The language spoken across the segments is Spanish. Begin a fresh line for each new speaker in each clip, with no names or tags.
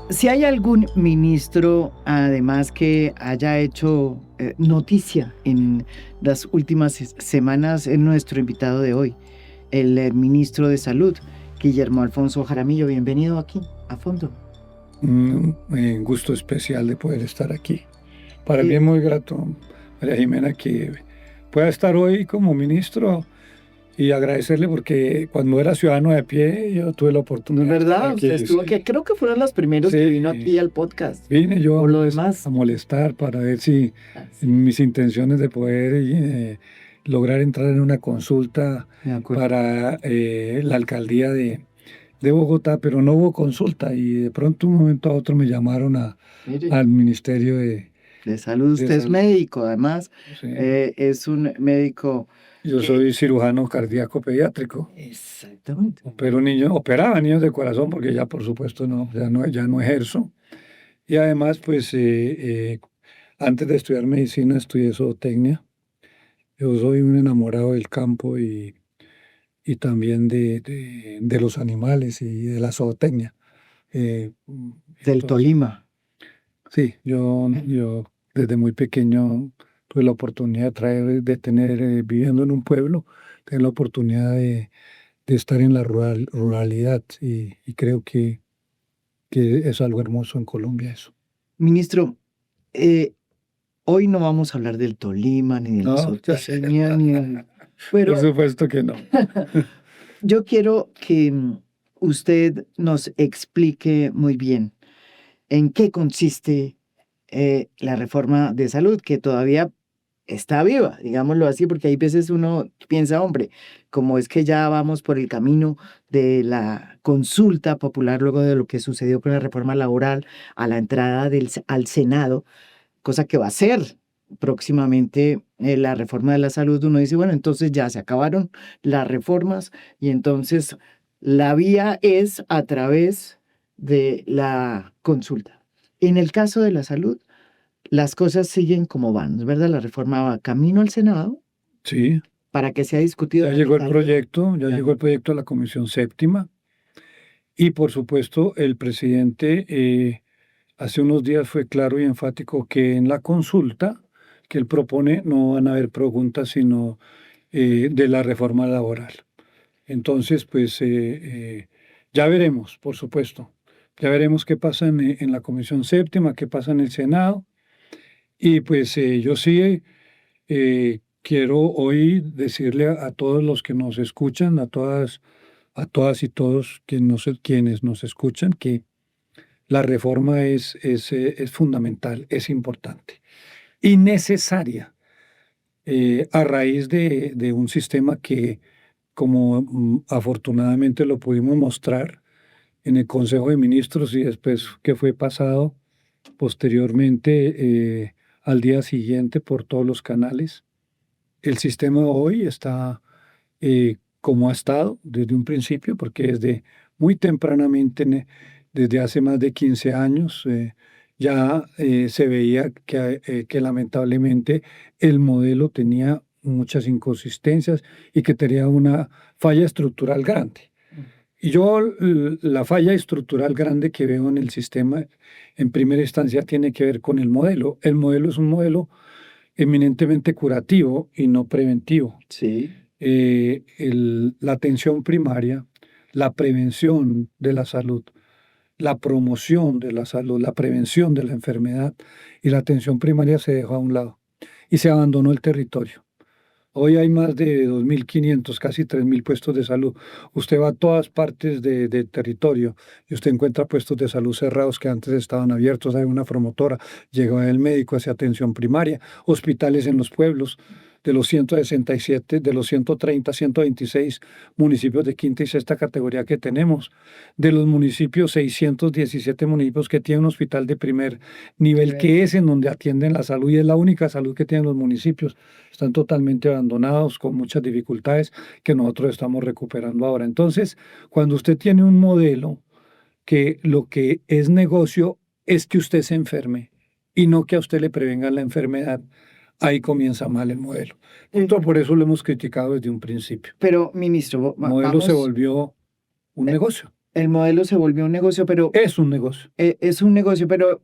Si hay algún ministro, además, que haya hecho noticia en las últimas semanas, es nuestro invitado de hoy, el ministro de Salud, Guillermo Alfonso Jaramillo. Bienvenido aquí, a fondo.
Un gusto especial de poder estar aquí. Para mí
Eh,
es muy grato, María Jimena, que pueda estar hoy como ministro y agradecerle porque cuando era ciudadano de pie yo tuve la
¿No es
oportunidad de estar
verdad? Usted
aquí.
estuvo aquí, creo que fueron los primeros que vino
Sí,
aquí al podcast.
vine yo
Por lo demás,
a molestar para ver si
sí,
mis intenciones de poder lograr entrar en una consulta
de acuerdo.
para la alcaldía de Bogotá, pero no hubo consulta y de pronto un momento a otro me llamaron
Mire,
al Ministerio
de salud,
de
usted es
Salud.
médico, además,
Sí.
es un médico
Yo
que...
soy cirujano cardíaco pediátrico,
Exactamente.
pero operaba niños de corazón porque ya por supuesto ya no ejerzo. Y además, pues antes de estudiar medicina estudié zootecnia. Yo soy un enamorado del campo y también de los animales y de la zootecnia. Eh,
Del
entonces,
Tolima.
sí, yo desde muy pequeño tuve la oportunidad de tener, viviendo en un pueblo, tener la oportunidad de estar en la ruralidad y creo que es algo hermoso en Colombia eso.
Ministro, eh, hoy no vamos a hablar del Tolima, ni de la
No, ya sé.
zootecnia, ni de...
Por
Pero
supuesto que no.
yo quiero que usted nos explique muy bien en qué consiste la reforma de salud, que todavía está viva, digámoslo así, porque hay veces uno piensa, hombre, como es que ya vamos por el camino de la consulta popular luego de lo que sucedió con la reforma laboral a la entrada al Senado, cosa que va a ser próximamente la reforma de la salud, uno dice, bueno, entonces ya se acabaron las reformas y entonces la vía es a través de la consulta. En el caso de la salud, las cosas siguen como van, ¿no es verdad? La reforma va camino al Senado
Sí,
para que sea discutido, radicado.
ya
Ya.
llegó el proyecto a la Comisión Séptima y por supuesto el presidente hace unos días fue claro y enfático que en la consulta que él propone no van a haber preguntas sino de la reforma laboral. Entonces, pues ya veremos, por supuesto. Ya veremos qué pasa en la Comisión Séptima, qué pasa en el Senado. Y pues yo sí quiero hoy decirle a todos los que nos escuchan, a todas y todos quienes nos escuchan, que la reforma es fundamental, es importante y necesaria a raíz de un sistema que, como afortunadamente lo pudimos mostrar en el Consejo de Ministros y después que fue pasado posteriormente al día siguiente por todos los canales. El sistema hoy está como ha estado desde un principio, porque desde muy tempranamente, desde hace más de 15 años, ya se veía que lamentablemente el modelo tenía muchas inconsistencias y que tenía una falla estructural grande. Y yo la falla estructural grande que veo en el sistema, en primera instancia, tiene que ver con el modelo. El modelo es un modelo eminentemente curativo y no preventivo.
Sí.
La atención primaria, la prevención de la salud, la promoción de la salud, la prevención de la enfermedad y la atención primaria se dejó a un lado y se abandonó el territorio. Hoy hay más de 2.500, casi 3.000 puestos de salud. Usted va a todas partes del territorio y usted encuentra puestos de salud cerrados que antes estaban abiertos. Hay una promotora, llega el médico, hace atención primaria, hospitales en los pueblos. De los 167, de los 130, 126 municipios de quinta y sexta categoría que tenemos, de los municipios, 617 municipios que tienen un hospital de primer nivel, que es en donde atienden la salud y es la única salud que tienen los municipios, están totalmente abandonados, con muchas dificultades que nosotros estamos recuperando ahora. Entonces, cuando usted tiene un modelo que lo que es negocio es que usted se enferme y no que a usted le prevengan la enfermedad, ahí comienza mal el modelo. Entonces, por eso lo hemos criticado desde un principio.
Pero, ministro,
El modelo se
vamos,
volvió un negocio.
El modelo se volvió un negocio, pero
Es un negocio.
es un negocio, pero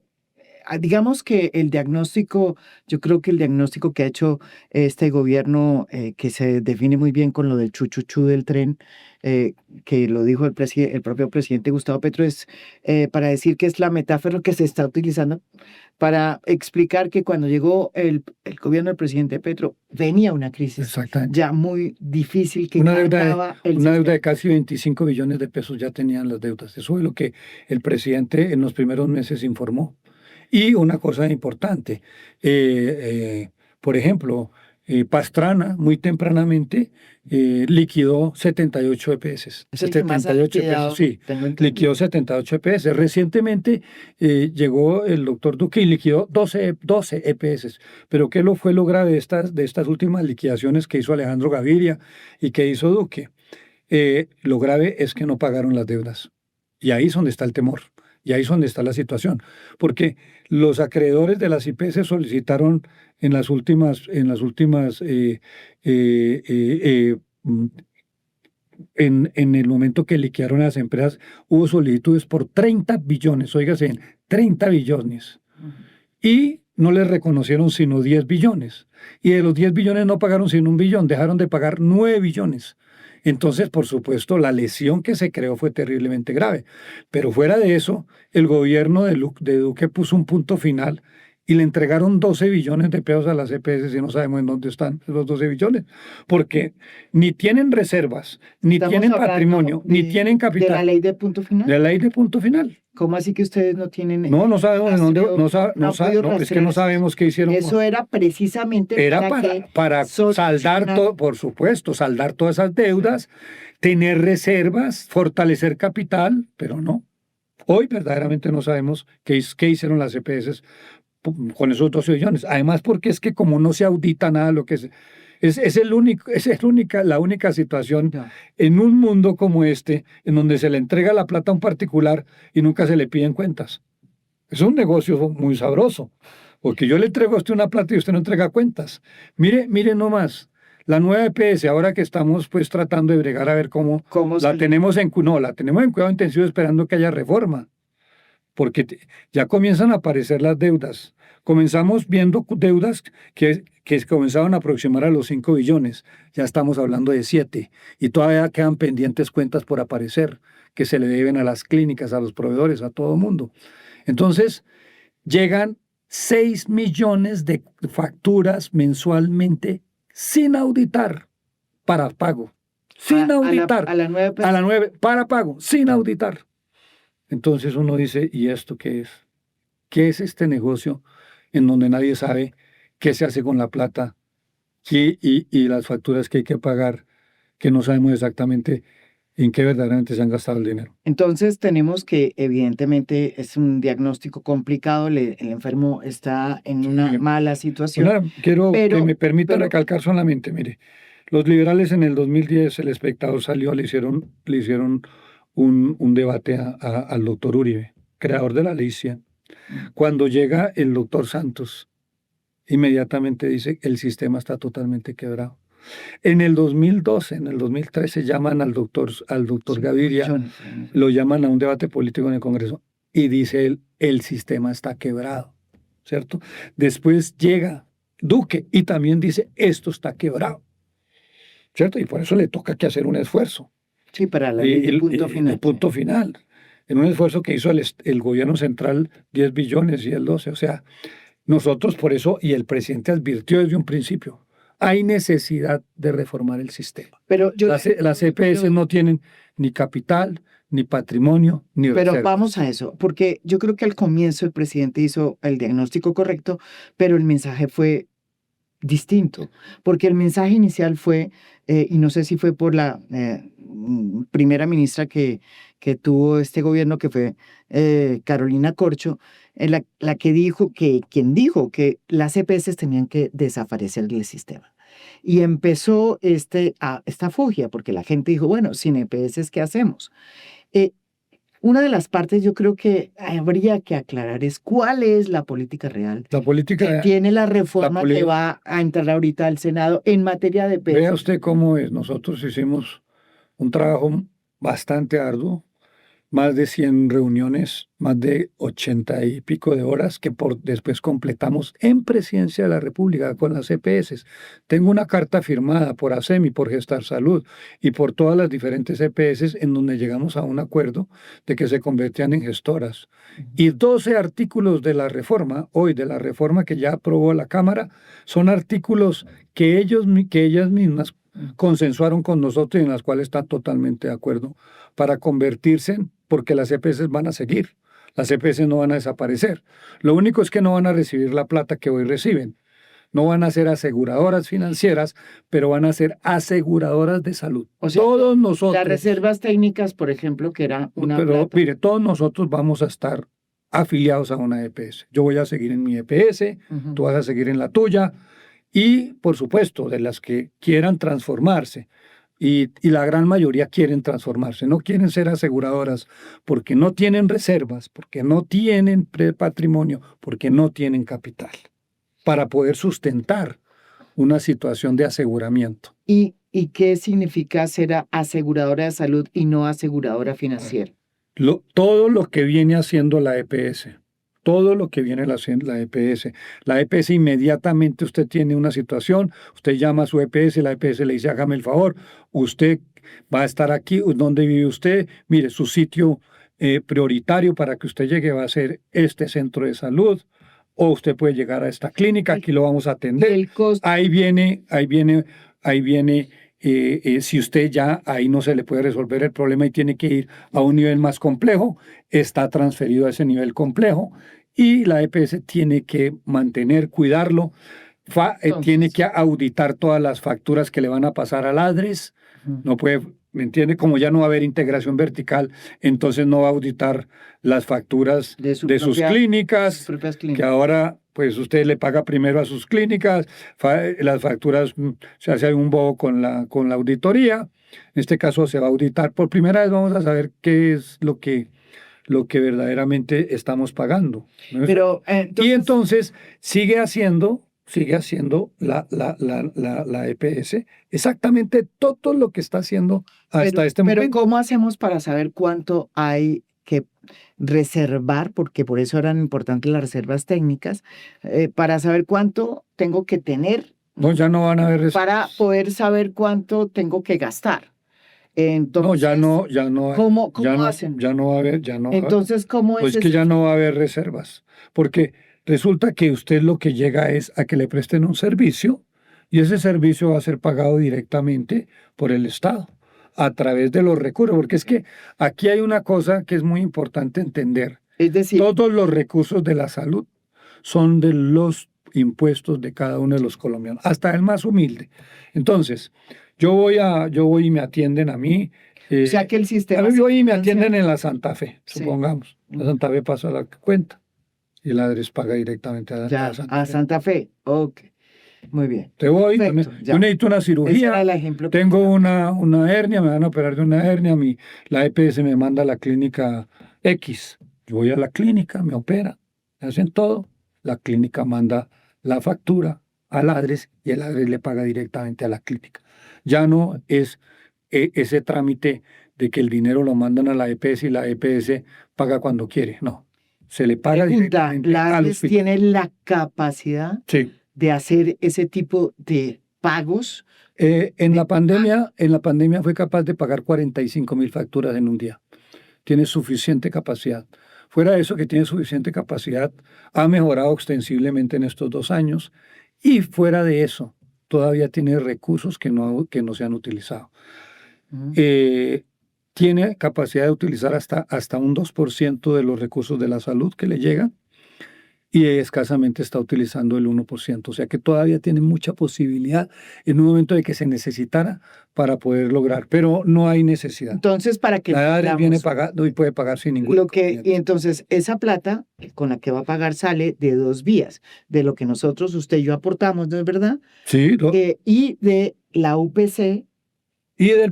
digamos que el diagnóstico, yo creo que el diagnóstico que ha hecho este gobierno, que se define muy bien con lo del chuchuchú del tren, eh, que lo dijo el propio presidente Gustavo Petro, es para decir que es la metáfora que se está utilizando para explicar que cuando llegó el gobierno del presidente Petro venía una crisis
Exactamente.
ya muy difícil que
Una deuda
cargaba el
una deuda
sistema.
de casi 25 billones de pesos ya tenían las deudas. Eso es lo que el presidente en los primeros meses informó. Y una cosa importante, por ejemplo, Pastrana muy tempranamente liquidó 78 EPS.
Es el que más ha
78 EPS,
liquidado,
sí,
tengo entendido.
liquidó 78 EPS. Recientemente llegó el doctor Duque y liquidó 12 EPS. Pero ¿qué fue lo grave de estas últimas liquidaciones que hizo Alejandro Gaviria y que hizo Duque? Lo grave es que no pagaron las deudas. Y ahí es donde está el temor. Y ahí es donde está la situación. Porque los acreedores de las IPS solicitaron en las últimas mm, en el momento que liquidaron a las empresas, hubo solicitudes por 30 billones, óigase, 30 billones. Y no les reconocieron sino 10 billones. Y de los 10 billones no pagaron sino 1 billón, dejaron de pagar 9 billones. Entonces, por supuesto, la lesión que se creó fue terriblemente grave. Pero fuera de eso, el gobierno de Duque puso un punto final y le entregaron 12 billones de pesos a las EPS y no sabemos en dónde están los 12 billones. Porque ni tienen reservas, ni
Estamos
tienen
hablando
patrimonio, ni tienen
de la
capital.
ley de punto final.
De la ley de punto final.
¿Cómo así que ustedes no tienen
No sabemos en dónde,
rastreo, no han podido
es que no
rastrear
sabemos qué hicieron.
eso? Era precisamente
Era para saldar
solucionar.
todo, por supuesto, saldar todas esas deudas, tener reservas, fortalecer capital, pero no. Hoy verdaderamente no sabemos qué hicieron las EPS con esos 12 billones. Además, porque es que como no se audita nada, lo que la única situación
Ya.
en un mundo como este, en donde se le entrega la plata a un particular y nunca se le piden cuentas. Es un negocio muy sabroso, porque yo le entrego a usted una plata y usted no entrega cuentas. Mire nomás, la nueva EPS, ahora que estamos pues tratando de bregar a ver cómo
¿Cómo
la tenemos en cuidado intensivo esperando que haya reforma, porque ya comienzan a aparecer las deudas. Comenzamos viendo deudas que comenzaban a aproximar a los 5 billones, ya estamos hablando de 7, y todavía quedan pendientes cuentas por aparecer, que se le deben a las clínicas, a los proveedores, a todo el mundo. Entonces, llegan 6 millones de facturas mensualmente sin auditar para pago. Sin auditar.
A la nueva
A la 9 para pago, sin auditar. Entonces uno dice, ¿y esto qué es? ¿Qué es este negocio en donde nadie sabe qué se hace con la plata y las facturas que hay que pagar, que no sabemos exactamente en qué verdaderamente se han gastado el dinero?
Entonces tenemos que evidentemente es un diagnóstico complicado, el enfermo está en una
Sí.
mala situación.
Ahora, quiero
pero-
que me permita
pero-
recalcar solamente, mire, los liberales en el 2010, El Espectador salió, le hicieron un debate al doctor Uribe, creador de la ley 100. Cuando llega el doctor Santos, inmediatamente dice, el sistema está totalmente quebrado. En el 2012, en el 2013, llaman al doctor Gaviria,
millones.
lo llaman a un debate político en el Congreso y dice él, el sistema está quebrado, ¿cierto? Después llega Duque y también dice, esto está quebrado, ¿cierto? Y por eso le toca que hacer un esfuerzo.
Sí, para la ley de punto final.
El punto final. En un esfuerzo que hizo el gobierno central, 10 billones y el 12. O sea, nosotros por eso, y el presidente advirtió desde un principio, hay necesidad de reformar el sistema.
Pero
Las EPS no tienen ni capital, ni patrimonio, ni
Pero
reservas.
vamos a eso, porque yo creo que al comienzo el presidente hizo el diagnóstico correcto, pero el mensaje fue distinto, porque el mensaje inicial fue, y no sé si fue por la primera ministra que tuvo este gobierno, que fue Carolina Corcho, la que dijo quien dijo que las EPS tenían que desaparecer del sistema. Y empezó esta fugia, porque la gente dijo, bueno, sin EPS, ¿qué hacemos? Una de las partes yo creo que habría que aclarar es cuál es la política real
La política
que tiene la reforma que va a entrar ahorita al Senado en materia de
Vea
EPS.
usted cómo es. Nosotros hicimos un trabajo bastante arduo más de 100 reuniones, más de 80 y pico de horas que después completamos en Presidencia de la República con las EPS. Tengo una carta firmada por ASEMI, por Gestar Salud y por todas las diferentes EPS en donde llegamos a un acuerdo de que se convertían en gestoras. Y 12 artículos de la reforma, hoy de la reforma que ya aprobó la Cámara, son artículos que ellas mismas consensuaron con nosotros y en las cuales están totalmente de acuerdo para convertirse porque las EPS van a seguir, las EPS no van a desaparecer. Lo único es que no van a recibir la plata que hoy reciben. No van a ser aseguradoras financieras, pero van a ser aseguradoras de salud.
O sea,
todos nosotros.
Las reservas técnicas, por ejemplo, que era una
Pero
plata.
mire, todos nosotros vamos a estar afiliados a una EPS. Yo voy a seguir en mi EPS, tú vas a seguir en la tuya. Y, por supuesto, de las que quieran transformarse. Y la gran mayoría quieren transformarse, no quieren ser aseguradoras porque no tienen reservas, porque no tienen patrimonio, porque no tienen capital para poder sustentar una situación de aseguramiento.
¿Y qué significa ser aseguradora de salud y no aseguradora financiera?
Todo lo que viene haciendo la EPS. Todo lo que viene haciendo la EPS. La EPS inmediatamente usted tiene una situación, usted llama a su EPS, la EPS le dice, hágame el favor, usted va a estar aquí, ¿dónde vive usted? Mire, su sitio prioritario para que usted llegue va a ser este centro de salud, o usted puede llegar a esta clínica, aquí lo vamos a atender.
El costo.
Ahí viene, si usted ya ahí no se le puede resolver el problema y tiene que ir a un nivel más complejo, está transferido a ese nivel complejo y la EPS tiene que mantener, cuidarlo, tiene que auditar todas las facturas que le van a pasar al ADRES, no puede, ¿me entiende? Como ya no va a haber integración vertical, entonces no va a auditar las facturas de sus clínicas, que ahora pues usted le paga primero a sus clínicas, las facturas se hace un bobo con la auditoría, en este caso se va a auditar por primera vez, vamos a saber qué es lo que verdaderamente estamos pagando, ¿no?
Pero,
y entonces sigue haciendo la EPS exactamente todo lo que está haciendo hasta este momento.
Pero ¿cómo hacemos para saber cuánto hay que reservar? Porque por eso eran importantes las reservas técnicas, para saber cuánto tengo que tener.
No, ya no van a haber reservas.
Para poder saber cuánto tengo que gastar. Entonces,
no, ya no.
¿Cómo hacen?
Ya no va a haber,
Entonces, ¿cómo
pues es que ya no va a haber reservas, porque resulta que usted lo que llega es a que le presten un servicio y ese servicio va a ser pagado directamente por el Estado a través de los recursos, porque es que aquí hay una cosa que es muy importante entender.
Es decir,
todos los recursos de la salud son de los impuestos de cada uno de los colombianos, hasta el más humilde. Entonces, yo voy y me atienden a mí.
O sea que el sistema.
Yo voy y me atienden en la Santa Fe, supongamos. La Santa Fe pasa la cuenta y el ADRES paga directamente a
Santa Fe. Ok, muy bien.
Te voy, yo necesito una cirugía, tengo una hernia, me van a operar de una hernia, la EPS me manda a la clínica X. Yo voy a la clínica, me opera, me hacen todo, la clínica manda la factura al ADRES y el ADRES le paga directamente a la clínica. Ya no es ese trámite de que el dinero lo mandan a la EPS y la EPS paga cuando quiere, no. Se le paga directamente
¿La ADRES tiene la capacidad de hacer ese tipo de pagos?
En la pandemia fue capaz de pagar 45.000 facturas en un día. Tiene suficiente capacidad. Fuera de eso que tiene suficiente capacidad, ha mejorado extensivamente en estos 2 años y fuera de eso, todavía tiene recursos que no se han utilizado. Tiene capacidad de utilizar hasta un 2% de los recursos de la salud que le llegan y escasamente está utilizando el 1%. O sea que todavía tiene mucha posibilidad en un momento de que se necesitara para poder lograr, pero no hay necesidad.
Entonces, para que
la ADRES viene pagando y puede pagar sin ningún
y entonces esa plata con la que va a pagar sale de 2 vías, de lo que nosotros, usted y yo aportamos, ¿no es verdad?
Sí.
Y de la UPC.
¿Y
¿De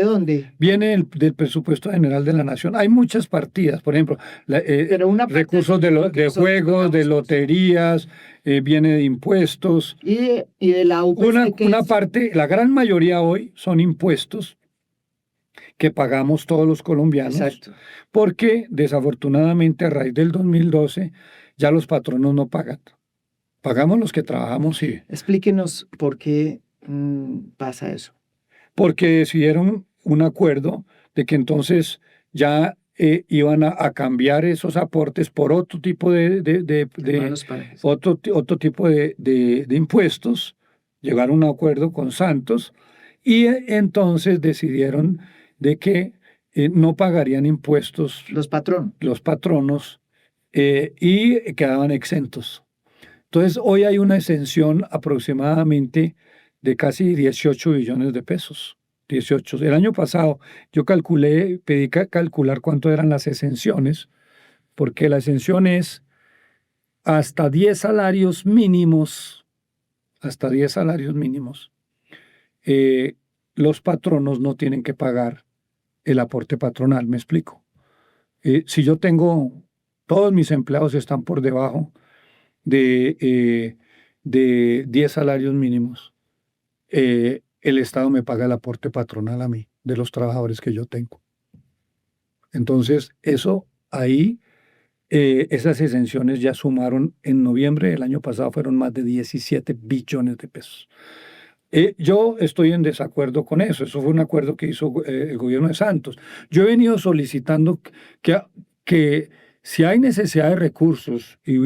dónde?
Viene del presupuesto general de la Nación. Hay muchas partidas, por ejemplo, recursos de juegos, de loterías, viene de impuestos.
¿Y de la UPC?
Una parte, la gran mayoría hoy son impuestos que pagamos todos los colombianos,
Exacto.
porque desafortunadamente a raíz del 2012 ya los patronos no pagan. Pagamos los que trabajamos, sí,
Explíquenos por qué pasa eso.
porque decidieron un acuerdo de que entonces ya iban a cambiar esos aportes por otro tipo
Hermanos parejas.
otro tipo de impuestos, llegaron a un acuerdo con Santos y entonces decidieron de que no pagarían impuestos
Los patronos.
los patronos y quedaban exentos. Entonces hoy hay una exención aproximadamente de casi 18 billones de pesos. 18. El año pasado yo pedí calcular cuánto eran las exenciones, porque la exención es hasta 10 salarios mínimos, hasta 10 salarios mínimos, los patronos no tienen que pagar el aporte patronal, me explico. Si yo todos mis empleados están por debajo de 10 salarios mínimos, el Estado me paga el aporte patronal a mí, de los trabajadores que yo tengo. Entonces, esas exenciones ya sumaron en noviembre del año pasado, fueron más de 17 billones de pesos. Yo estoy en desacuerdo con eso. Eso fue un acuerdo que hizo el gobierno de Santos. Yo he venido solicitando que si hay necesidad de recursos y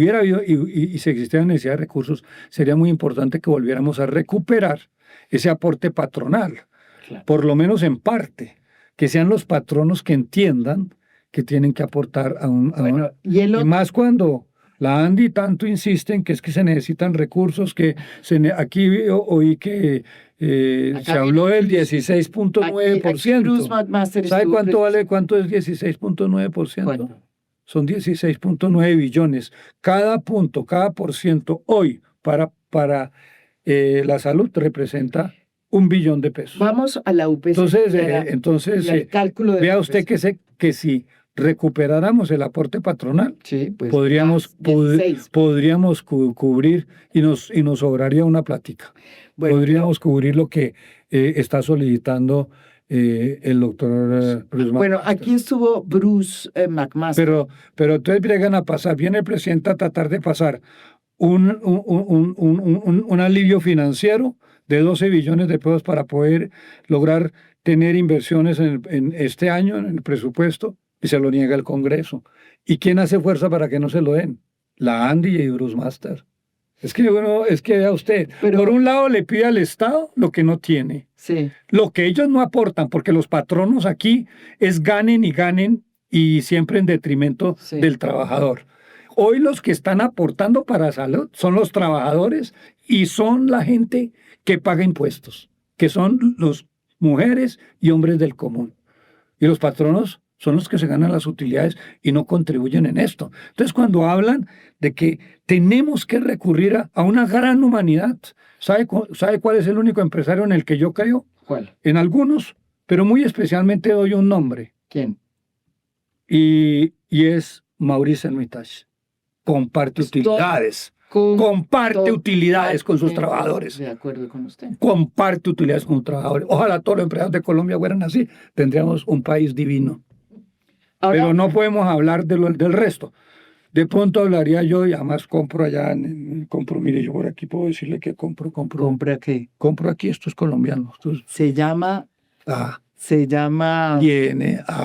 si existiera necesidad de recursos, sería muy importante que volviéramos a recuperar ese aporte patronal,
Claro.
por lo menos en parte, que sean los patronos que entiendan que tienen que aportar
Bueno, y
y más cuando la ANDI tanto insiste en que es que se necesitan recursos, aquí oí que se habló del 16.9%. ¿Sabe cuánto es 16.9%?
¿Cuánto?
Son 16.9 billones. Cada punto, cada por ciento hoy para la salud representa 1 billón de pesos.
Vamos a la UPC.
Entonces,
y al cálculo de
vea usted que si recuperáramos el aporte patronal,
sí, pues,
podríamos cubrir y nos sobraría una plática.
Bueno,
Podríamos cubrir lo que está solicitando el doctor Bruce.
Bueno, aquí estuvo Bruce McMaster.
Pero entonces llegan a pasar, viene el presidente a tratar de pasar un alivio financiero de 12 billones de pesos para poder lograr tener inversiones en este año en el presupuesto, y se lo niega el Congreso. ¿Y quién hace fuerza para que no se lo den? La Andy y Bruce Master. Es que vea usted, por un lado le pide al Estado lo que no tiene,
sí,
lo que ellos no aportan, porque los patronos aquí es ganen y siempre en detrimento del trabajador. Hoy los que están aportando para salud son los trabajadores y son la gente que paga impuestos, que son las mujeres y hombres del común. Y los patronos son los que se ganan las utilidades y no contribuyen en esto. Entonces, cuando hablan de que tenemos que recurrir a una gran humanidad, ¿sabe cuál es el único empresario en el que yo creo?
¿Cuál?
En algunos, pero muy especialmente doy un nombre.
¿Quién?
Y es Maurice Hermitage. Comparte utilidades. Comparte utilidades con sus trabajadores.
De acuerdo con usted.
Comparte utilidades con sus trabajadores. Ojalá todos los empleados de Colombia fueran así. Tendríamos un país divino. Ahora, pero no podemos hablar del resto. De pronto hablaría yo, y además compro allá, mire, yo por aquí puedo decirle que compro.
¿Compra qué?
Compro aquí estos colombianos.
Se llama...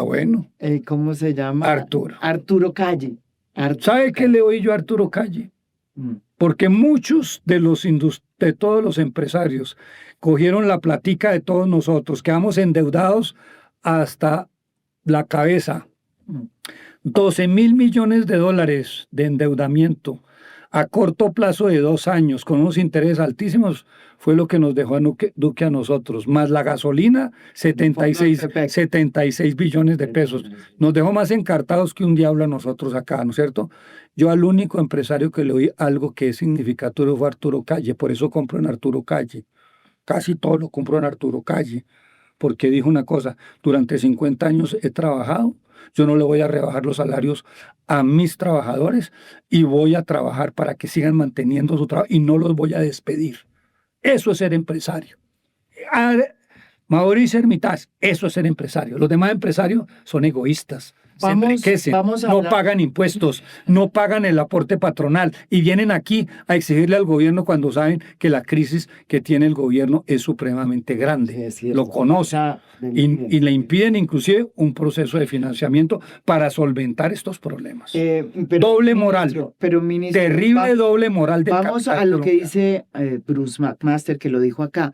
bueno.
¿Cómo se llama?
Arturo.
Arturo Calle.
¿Sabe qué le oí yo a Arturo Calle? Porque muchos de todos los empresarios cogieron la platica de todos nosotros, quedamos endeudados hasta la cabeza. 12.000 millones de dólares de endeudamiento a corto plazo de 2 años con unos intereses altísimos fue lo que nos dejó a Duque a nosotros, más la gasolina, 76 billones de pesos. Nos dejó más encartados que un diablo a nosotros acá, ¿no es cierto? Yo al único empresario que le oí algo que es significativo fue Arturo Calle, por eso compro en Arturo Calle. Casi todo lo compro en Arturo Calle, porque dijo una cosa: durante 50 años he trabajado, yo no le voy a rebajar los salarios a mis trabajadores y voy a trabajar para que sigan manteniendo su trabajo y no los voy a despedir. Eso es ser empresario. Mauricio Hermitage, eso es ser empresario. Los demás empresarios son egoístas, se enriquecen, no pagan impuestos, no pagan el aporte patronal y vienen aquí a exigirle al gobierno cuando saben que la crisis que tiene el gobierno es supremamente grande.
Sí,
lo conocen y le impiden inclusive un proceso de financiamiento para solventar estos problemas. Doble moral,
pero ministro,
terrible doble moral del
vamos a lo que dice Bruce McMaster, que lo dijo acá.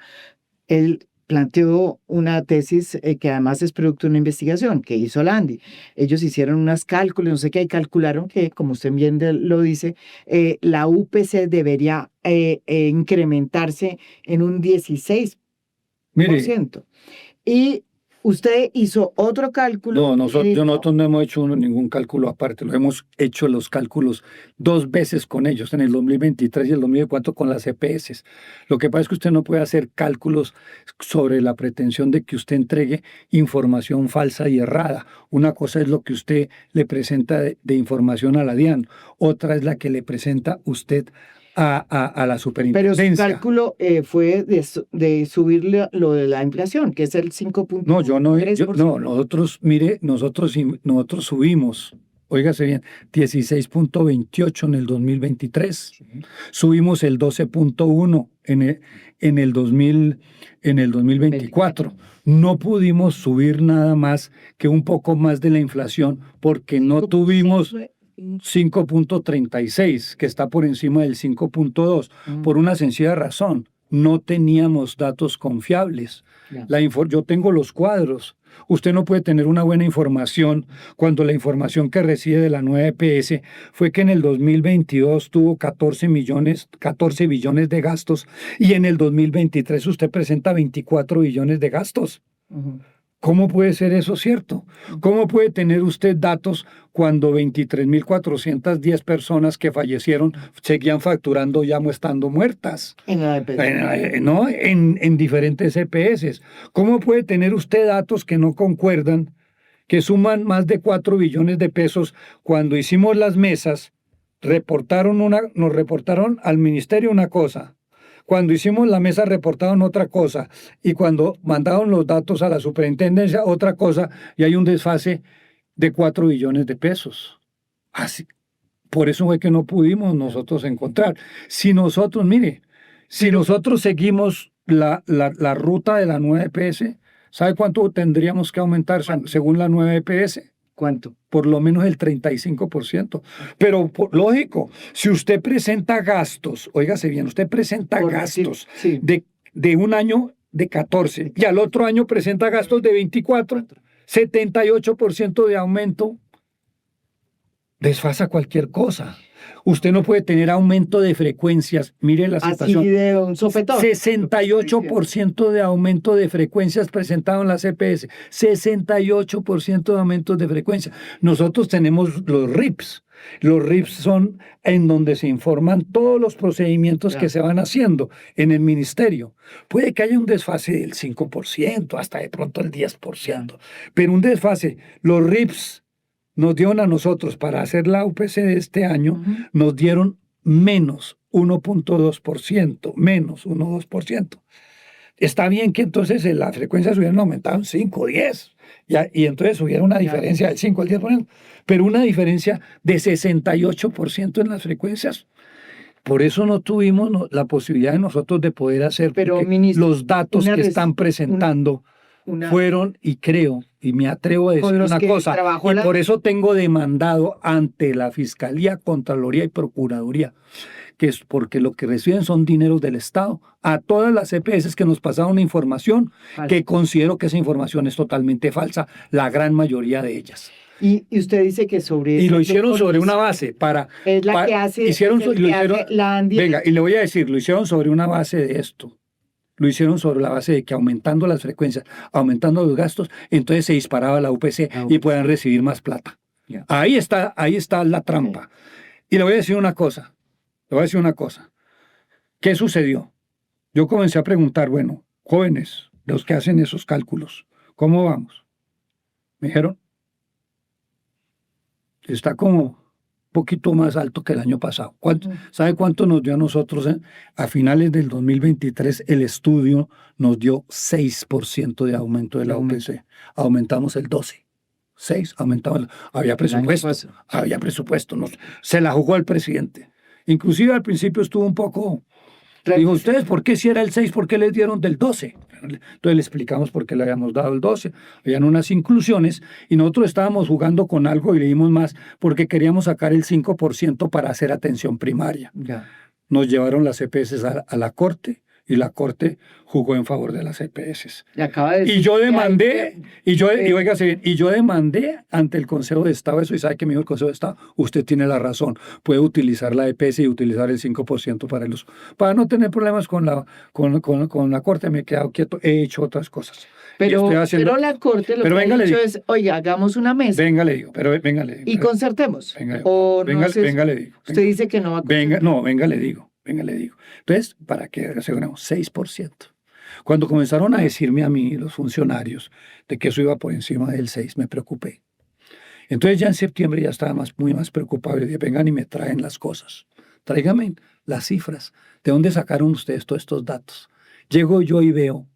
Él planteó una tesis que además es producto de una investigación que hizo Landy. Ellos hicieron unos cálculos, no sé qué, y calcularon que, como usted bien lo dice, la UPC debería incrementarse en un 16%.
Mire,
y usted hizo otro cálculo.
No, nosotros no hemos hecho ningún cálculo aparte, lo hemos hecho los cálculos 2 veces con ellos, en el 2023 y el 2024 con las EPS. Lo que pasa es que usted no puede hacer cálculos sobre la pretensión de que usted entregue información falsa y errada. Una cosa es lo que usted le presenta de información a la DIAN, otra es la que le presenta usted a la superintendencia.
Pero su cálculo fue de subir lo de la inflación, que es el 5.3%.
No, nosotros subimos, óigase bien, 16.28 en el 2023, subimos el 12.1 en el 2024. No pudimos subir nada más que un poco más de la inflación porque no tuvimos 5.36, que está por encima del 5.2, por una sencilla razón. No teníamos datos confiables. Yo tengo los cuadros. Usted no puede tener una buena información cuando la información que recibe de la nueva EPS fue que en el 2022 tuvo 14 billones de gastos y en el 2023 usted presenta 24 billones de gastos. ¿Cómo puede ser eso cierto? ¿Cómo puede tener usted datos cuando 23.410 personas que fallecieron seguían facturando ya no estando muertas? En diferentes EPS. ¿Cómo puede tener usted datos que no concuerdan, que suman más de 4 billones de pesos cuando hicimos las mesas, nos reportaron al ministerio una cosa? Cuando hicimos la mesa reportaron otra cosa y cuando mandaron los datos a la superintendencia otra cosa y hay un desfase de 4 billones de pesos. Así, por eso fue que no pudimos nosotros encontrar. Si nosotros seguimos la ruta de la nueva EPS, ¿sabe cuánto tendríamos que aumentar según la nueva EPS?
¿Cuánto?
Por lo menos el 35%. Pero lógico, si usted presenta gastos, óigase bien, usted presenta gastos de un año de 14 y al otro año presenta gastos de 24, 78% de aumento, desfasa cualquier cosa. Usted no puede tener aumento de frecuencias. Mire la situación.
Así de un sopetón.
68% de aumento de frecuencias presentado en la CPS. 68% de aumentos de frecuencia. Nosotros tenemos los RIPs. Los RIPs son en donde se informan todos los procedimientos que se van haciendo en el ministerio. Puede que haya un desfase del 5%, hasta de pronto el 10%. Pero un desfase, los RIPs nos dieron a nosotros para hacer la UPC de este año, nos dieron menos 1.2%, menos 1.2%. Está bien que entonces las frecuencias hubieran aumentado en 5, 10, y entonces hubiera una diferencia del 5 al 10%, pero una diferencia de 68% en las frecuencias. Por eso no tuvimos la posibilidad de nosotros de poder hacer,
pero, ministro,
los datos que están presentando fueron, y creo, y me atrevo a decir una cosa, y por eso tengo demandado ante la Fiscalía, Contraloría y Procuraduría, que es porque lo que reciben son dineros del Estado, a todas las EPS que nos pasaron información, que considero que esa información es totalmente falsa, la gran mayoría de ellas.
Y usted dice que sobre...
Y lo hicieron sobre una base para...
Es la que hace...
Venga, y le voy a decir, lo hicieron sobre una base de esto. Lo hicieron sobre la base de que aumentando las frecuencias, aumentando los gastos, entonces se disparaba la UPC y puedan recibir más plata. Ahí está la trampa. Y le voy a decir una cosa. ¿Qué sucedió? Yo comencé a preguntar, bueno, jóvenes, los que hacen esos cálculos, ¿cómo vamos? Me dijeron, está como poquito más alto que el año pasado.
Ujú.
¿Sabe cuánto nos dio a nosotros? A finales del 2023 el estudio nos dio 6% de aumento de la UPC. Aumentamos el 12%. 6, aumentamos. Había presupuesto. Se la jugó el presidente. Inclusive al principio estuvo un poco... Dijo, ¿ustedes por qué si era el 6, por qué les dieron del 12? Entonces le explicamos por qué le habíamos dado el 12. Habían unas inclusiones y nosotros estábamos jugando con algo y le dimos más porque queríamos sacar el 5% para hacer atención primaria.
Ya.
Nos llevaron las EPS a la Corte y la Corte jugó en favor de las EPS. Y yo demandé, y yo demandé ante el Consejo de Estado eso, y sabe que me dijo el Consejo de Estado, usted tiene la razón, puede utilizar la EPS y utilizar el 5% para el uso. Para no tener problemas con la Corte me he quedado quieto, he hecho otras cosas.
Pero la Corte lo que ha dicho es, oiga, hagamos una mesa.
Venga, le digo.
Y concertemos.
Venga, le digo.
Usted dice que no va a concertar.
Venga, le digo. Entonces, para que aseguremos 6%. Cuando comenzaron a decirme a mí, los funcionarios, de que eso iba por encima del 6%, me preocupé. Entonces ya en septiembre ya estaba muy más preocupado. Y dije, vengan y me traen las cosas. Tráigame las cifras. ¿De dónde sacaron ustedes todos estos datos? Llego yo y veo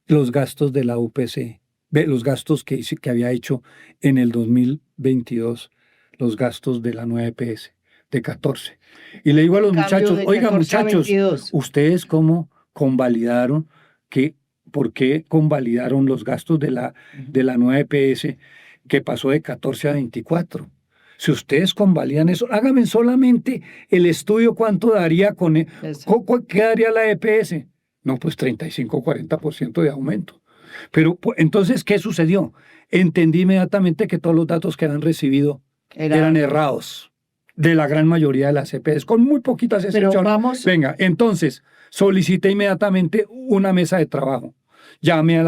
los gastos de la UPC, los gastos que había hecho en el 2022, los gastos de la nueva EPS, de 14. Y le digo a los muchachos, oiga muchachos, ¿ustedes cómo convalidaron por qué convalidaron los gastos de la nueva EPS que pasó de 14 a 24? Si ustedes convalidan eso, háganme solamente el estudio cuánto daría ¿qué daría la EPS? No, pues 35-40% de aumento. Pero entonces, ¿qué sucedió? Entendí inmediatamente que todos los datos que han recibido eran errados de la gran mayoría de las EPS, con muy poquitas excepciones. Venga, entonces, solicité inmediatamente una mesa de trabajo. Llamé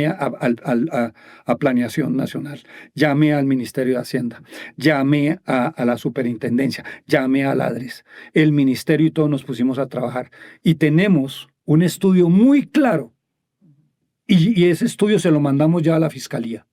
a Planeación Nacional, llamé al Ministerio de Hacienda, llamé a la Superintendencia, llamé a Ladres, el Ministerio y todos nos pusimos a trabajar. Y tenemos un estudio muy claro y ese estudio se lo mandamos ya a la Fiscalía,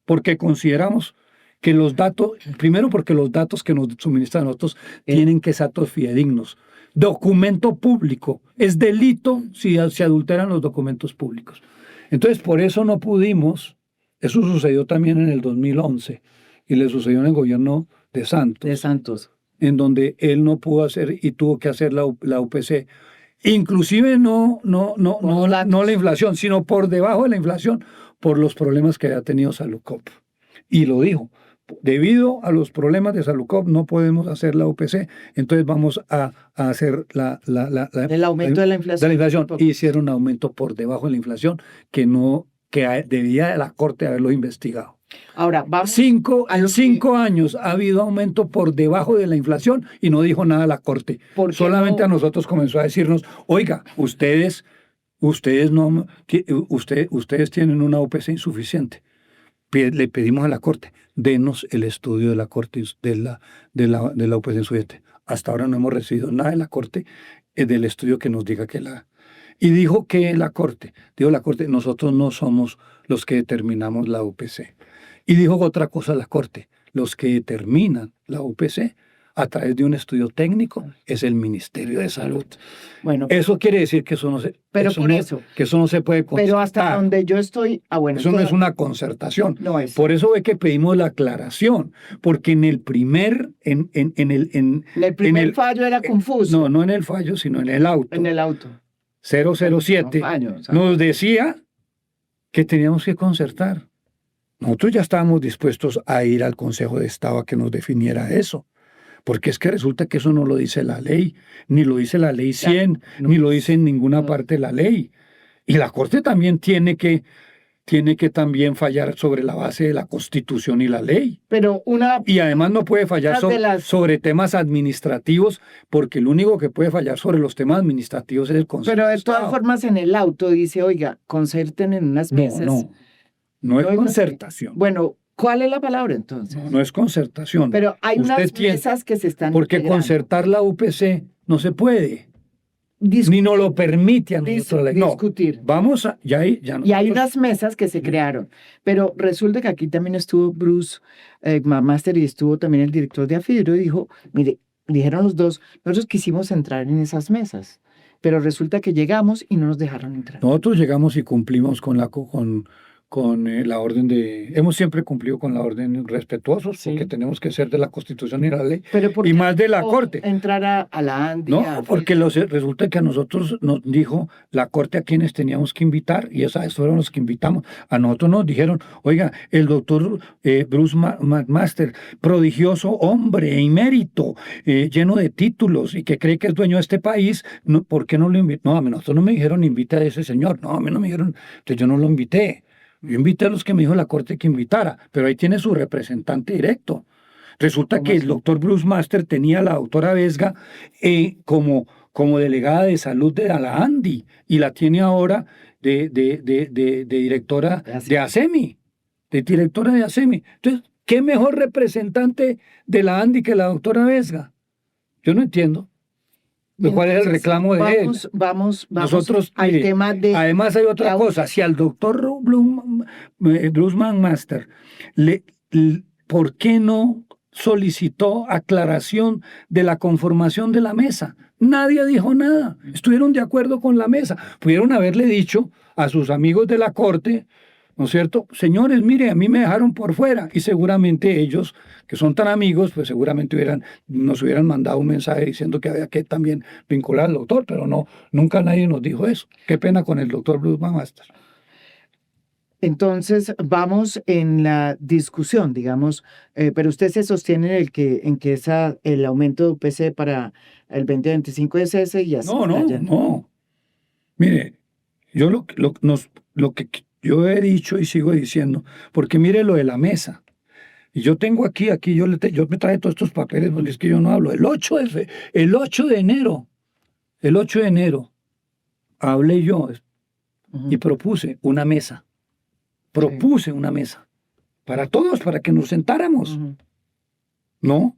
porque consideramos que los datos, primero porque los datos que nos suministran a nosotros tienen que ser datos fidedignos. Documento público. Es delito si se adulteran los documentos públicos. Entonces, por eso no pudimos. Eso sucedió también en el 2011 y le sucedió en el gobierno de Santos. En donde él no pudo hacer y tuvo que hacer la UPC. Inclusive no la inflación, sino por debajo de la inflación, por los problemas que había tenido Salucop. Y lo dijo. Debido a los problemas de Salucop no podemos hacer la UPC, entonces vamos a hacer
el aumento de la inflación.
Y hicieron un aumento por debajo de la inflación que debía la Corte haberlo investigado.
Ahora, vamos
5 años ha habido aumento por debajo de la inflación y no dijo nada la Corte. Solamente a nosotros comenzó a decirnos, oiga, ustedes tienen una UPC insuficiente. Le pedimos a la Corte, denos el estudio de la Corte de la UPC insuficiente. Hasta ahora no hemos recibido nada de la Corte del estudio que nos diga que la... Y dijo la Corte, nosotros no somos los que determinamos la UPC. Y dijo otra cosa la Corte, los que determinan la UPC a través de un estudio técnico es el Ministerio de Salud.
Bueno,
eso quiere decir que eso no se, que eso no se puede concertar.
Pero hasta donde yo estoy,
eso no es una concertación.
No es.
Por eso es que pedimos la aclaración, porque en el primer
fallo era confuso.
No en el fallo, sino en el auto.
En el auto.
007 nos decía que teníamos que concertar. Nosotros ya estábamos dispuestos a ir al Consejo de Estado a que nos definiera eso. Porque es que resulta que eso no lo dice la ley, ni lo dice la ley 100, ni lo dice en ninguna parte de la ley. Y la Corte también tiene que también fallar sobre la base de la Constitución y la ley. Y además no puede fallar sobre temas administrativos, porque el único que puede fallar sobre los temas administrativos es el Consejo.
Pero de todas formas en el auto dice, oiga, concerten en unas mesas.
No es concertación.
Bueno, ¿cuál es la palabra entonces?
No es concertación.
Pero hay unas mesas que se están
porque integrando. Concertar la UPC no se puede. ni nos lo permite a nosotros la ley. No,
discutir.
vamos a, ya hay
Y hay unas mesas que se crearon, pero resulta que aquí también estuvo Bruce McMaster y estuvo también el director de AFIDRO y dijo, mire, dijeron los dos, nosotros quisimos entrar en esas mesas, pero resulta que llegamos y no nos dejaron entrar.
Nosotros llegamos y cumplimos con la la orden de... Hemos siempre cumplido con la orden respetuosos,
Sí.
porque tenemos que ser de la Constitución y la ley,
Pero ¿por
y
qué
más de la
no
Corte.
entrar a la ANDI?
No, porque resulta que a nosotros nos dijo la Corte a quienes teníamos que invitar, y esos fueron los que invitamos. A nosotros nos dijeron, oiga, el doctor Bruce McMaster, prodigioso hombre e mérito, lleno de títulos y que cree que es dueño de este país, no, ¿por qué no lo invitó? No, a nosotros no me dijeron invita a ese señor, no, a mí no me dijeron, entonces yo no lo invité. Yo invité a los que me dijo la Corte que invitara, pero ahí tiene su representante directo. Resulta que el doctor Bruce Master tenía a la doctora Vesga como delegada de salud de la ANDI y la tiene ahora de directora de ASEMI, de directora de ASEMI. Entonces, ¿qué mejor representante de la ANDI que la doctora Vesga? Yo no entiendo. ¿Cuál es el reclamo de él?
Vamos
Nosotros,
al
mire,
tema de...
además hay otra cosa. Si al doctor Bruce McMaster, ¿por qué no solicitó aclaración de la conformación de la mesa? Nadie dijo nada. Estuvieron de acuerdo con la mesa. Pudieron haberle dicho a sus amigos de la Corte, ¿no es cierto? Señores, mire, a mí me dejaron por fuera. Y seguramente ellos, que son tan amigos, pues seguramente nos hubieran mandado un mensaje diciendo que había que también vincular al doctor, pero no, nunca nadie nos dijo eso. Qué pena con el doctor Bruce McMaster.
Entonces, vamos en la discusión, digamos, pero usted se sostiene en que el aumento de UPC para el 2025 es ese y así.
No. Mire, yo lo que yo he dicho y sigo diciendo, porque mire lo de la mesa. Y yo tengo aquí yo me traje todos estos papeles porque es que yo no hablo. El 8 de enero, hablé yo y propuse una mesa. Propuse una mesa para todos, para que nos sentáramos. ¿No?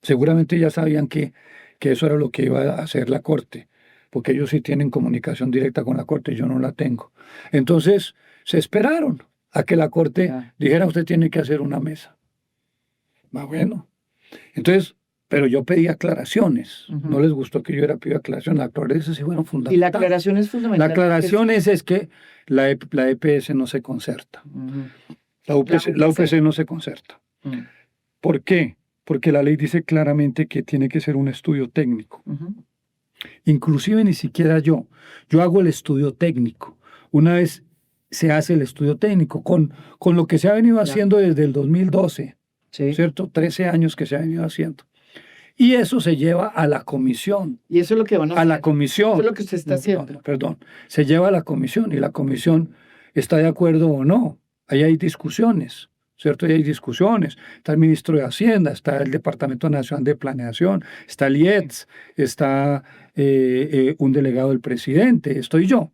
Seguramente ya sabían que eso era lo que iba a hacer la Corte, porque ellos sí tienen comunicación directa con la Corte, yo no la tengo. Entonces, se esperaron a que la Corte dijera, usted tiene que hacer una mesa. Bueno. Entonces, pero yo pedí aclaraciones. No les gustó que yo hubiera pedido aclaraciones. Las aclaraciones sí fueron fundamentales.
Y la aclaración es fundamental.
La aclaración es que la EPS no se concerta. La UPC no se concerta. ¿Por qué? Porque la ley dice claramente que tiene que ser un estudio técnico. Inclusive ni siquiera yo hago el estudio técnico. Una vez se hace el estudio técnico con lo que se ha venido haciendo desde el 2012, ¿cierto? 13 años que se ha venido haciendo. Y eso se lleva a la comisión.
Y eso es lo que van a hacer.
A la comisión.
Eso es lo que usted está haciendo.
Perdón. Se lleva a la comisión y la comisión está de acuerdo o no. Ahí hay discusiones, ¿cierto? Ahí hay discusiones. Está el ministro de Hacienda, está el Departamento Nacional de Planeación, está el IETS, está un delegado del presidente, estoy yo.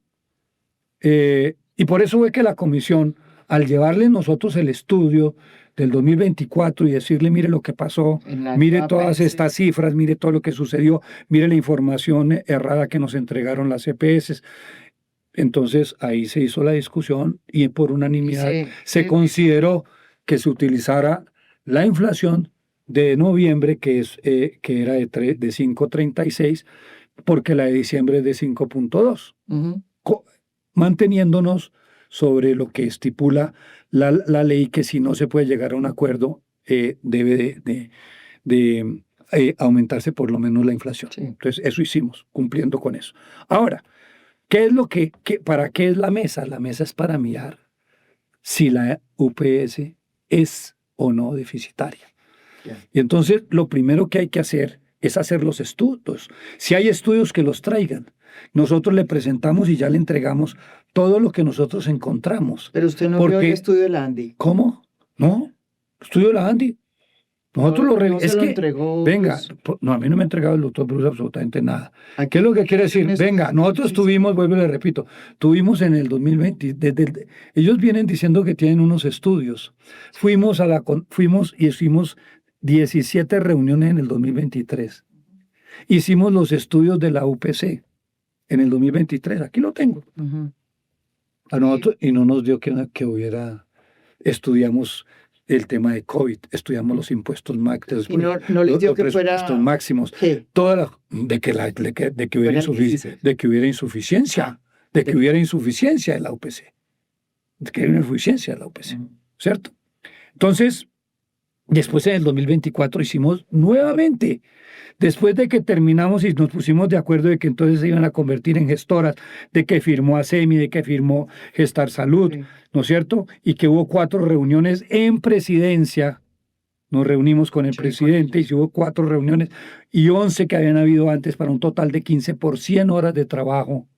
Y por eso fue que la comisión, al llevarle nosotros el estudio del 2024 y decirle, mire lo que pasó, mire todas estas cifras, mire todo lo que sucedió, mire la información errada que nos entregaron las EPS. Entonces ahí se hizo la discusión y por unanimidad se consideró que se utilizara la inflación de noviembre, que era de 5.36, porque la de diciembre es de 5.2, manteniéndonos sobre lo que estipula la ley, que si no se puede llegar a un acuerdo, debe de aumentarse por lo menos la inflación. Entonces, eso hicimos, cumpliendo con eso. Ahora, ¿qué es para qué es la mesa? La mesa es para mirar si la UPS es o no deficitaria. Y entonces, lo primero que hay que hacer es hacer los estudios. Si hay estudios, que los traigan. Nosotros le presentamos y ya le entregamos todo lo que nosotros encontramos.
Pero usted no vio el estudio de la ANDI.
¿Cómo? ¿No? ¿Estudio de la ANDI? Nosotros lo
entregó.
Venga, no, a mí no me ha entregado el doctor Bruce absolutamente nada. ¿Qué es lo que quiere decir? Venga, nosotros tuvimos, vuelvo y le repito, tuvimos en el 2020, ellos vienen diciendo que tienen unos estudios. Fuimos y hicimos 17 reuniones en el 2023. Hicimos los estudios de la UPC. en el 2023. Aquí lo tengo.
Ujú.
A nosotros, y no nos dio que hubiera, estudiamos el tema de COVID, estudiamos los impuestos máximos,
Y no les dio
los
que
presupuestos
fuera,
máximos,
¿qué?
de que hubiera
Fuera el 16.
de que hubiera insuficiencia, de que
De-
hubiera insuficiencia de la UPC, de que hubiera insuficiencia de la UPC,
Ujú.
¿cierto? Entonces, después en el 2024 hicimos nuevamente, después de que terminamos y nos pusimos de acuerdo de que entonces se iban a convertir en gestoras, de que firmó ASEMI, de que firmó Gestar Salud,
Sí.
¿no es cierto? Y que hubo 4 reuniones en presidencia. Nos reunimos con el
Sí, con
presidente y
ellos.
hubo 4 reuniones y 11 que habían habido antes para un total de 15 por 100 horas de trabajo.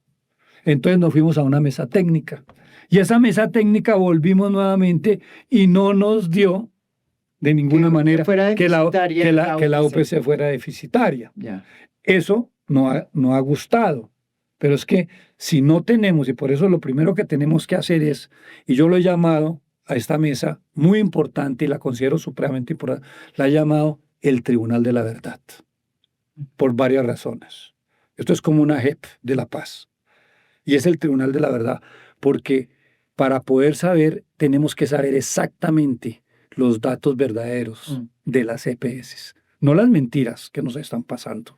Entonces nos fuimos a una mesa técnica. Y esa mesa técnica volvimos nuevamente y no nos dio de ninguna
Que
manera
fuera
que la
deficitaria la UPC.
UPC fuera deficitaria.
Ya.
Eso no ha gustado. Pero es que si no tenemos, y por eso lo primero que tenemos que hacer es, y yo lo he llamado a esta mesa muy importante y la considero supremamente importante, la he llamado el Tribunal de la Verdad, por varias razones. Esto es como una JEP de la paz. Y es el Tribunal de la Verdad, porque para poder saber, tenemos que saber exactamente los datos verdaderos de las EPS, no las mentiras que nos están pasando,